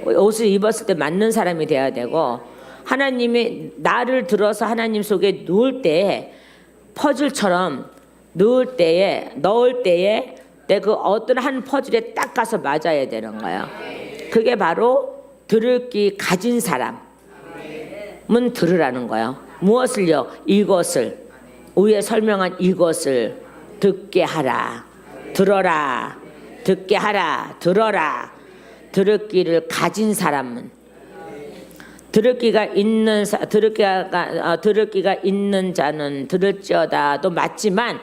옷을 입었을 때 맞는 사람이 돼야 되고, 하나님이 나를 들어서 하나님 속에 누울 때에 퍼즐처럼 넣을 때에 내 그 어떤 한 퍼즐에 딱 가서 맞아야 되는 거예요. 그게 바로 들을 귀 가진 사람은 들으라는 거예요. 무엇을요? 이것을, 위에 설명한 이것을 듣게 하라. 들어라. 듣게 하라. 들어라. 들을 귀를 가진 사람은, 들을 귀가 있는 자는 들을지어다도 맞지만,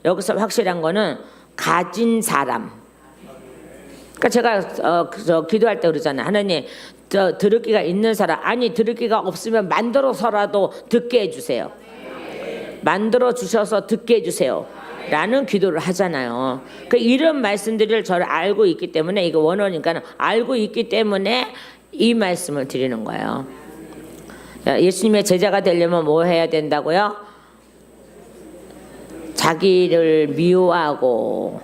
여기서 확실한 거는 가진 사람. 그러니까 제가 기도할 때 그러잖아요. 하나님, 들을 귀가 있는 사람, 아니 들을 귀가 없으면 만들어서라도 듣게 해주세요. 만들어 주셔서 듣게 해주세요. 라는 기도를 하잖아요. 그 이런 말씀들을 저를 알고 있기 때문에, 이거 원어니까 알고 있기 때문에 이 말씀을 드리는 거예요. 예수님의 제자가 되려면 뭐 해야 된다고요? 자기를 미워하고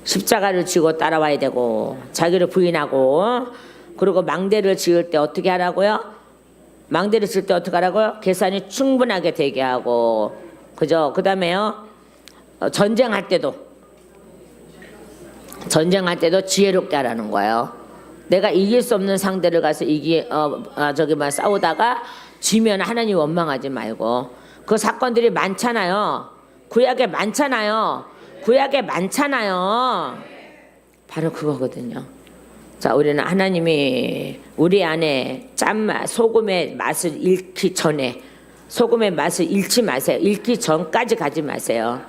십자가를 지고 따라와야 되고, 자기를 부인하고, 그리고 망대를 지을 때 어떻게 하라고요? 망대를 지을 때 어떻게 하라고요? 계산이 충분하게 되게 하고, 그죠? 그 다음에요, 전쟁할 때도 지혜롭게 하라는 거예요. 내가 이길 수 없는 상대를 가서 싸우다가 지면 하나님 원망하지 말고. 그 사건들이 많잖아요. 구약에 많잖아요. 바로 그거거든요. 자, 우리는 하나님이 우리 안에 소금의 맛을 잃기 전에, 소금의 맛을 잃지 마세요. 잃기 전까지 가지 마세요.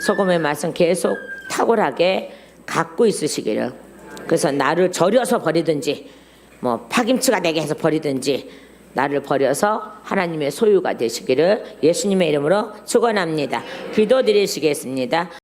소금의 맛은 계속 탁월하게 갖고 있으시기를. 그래서 나를 절여서 버리든지, 뭐 파김치가 되게 해서 버리든지, 나를 버려서 하나님의 소유가 되시기를 예수님의 이름으로 축원합니다. 기도드리시겠습니다.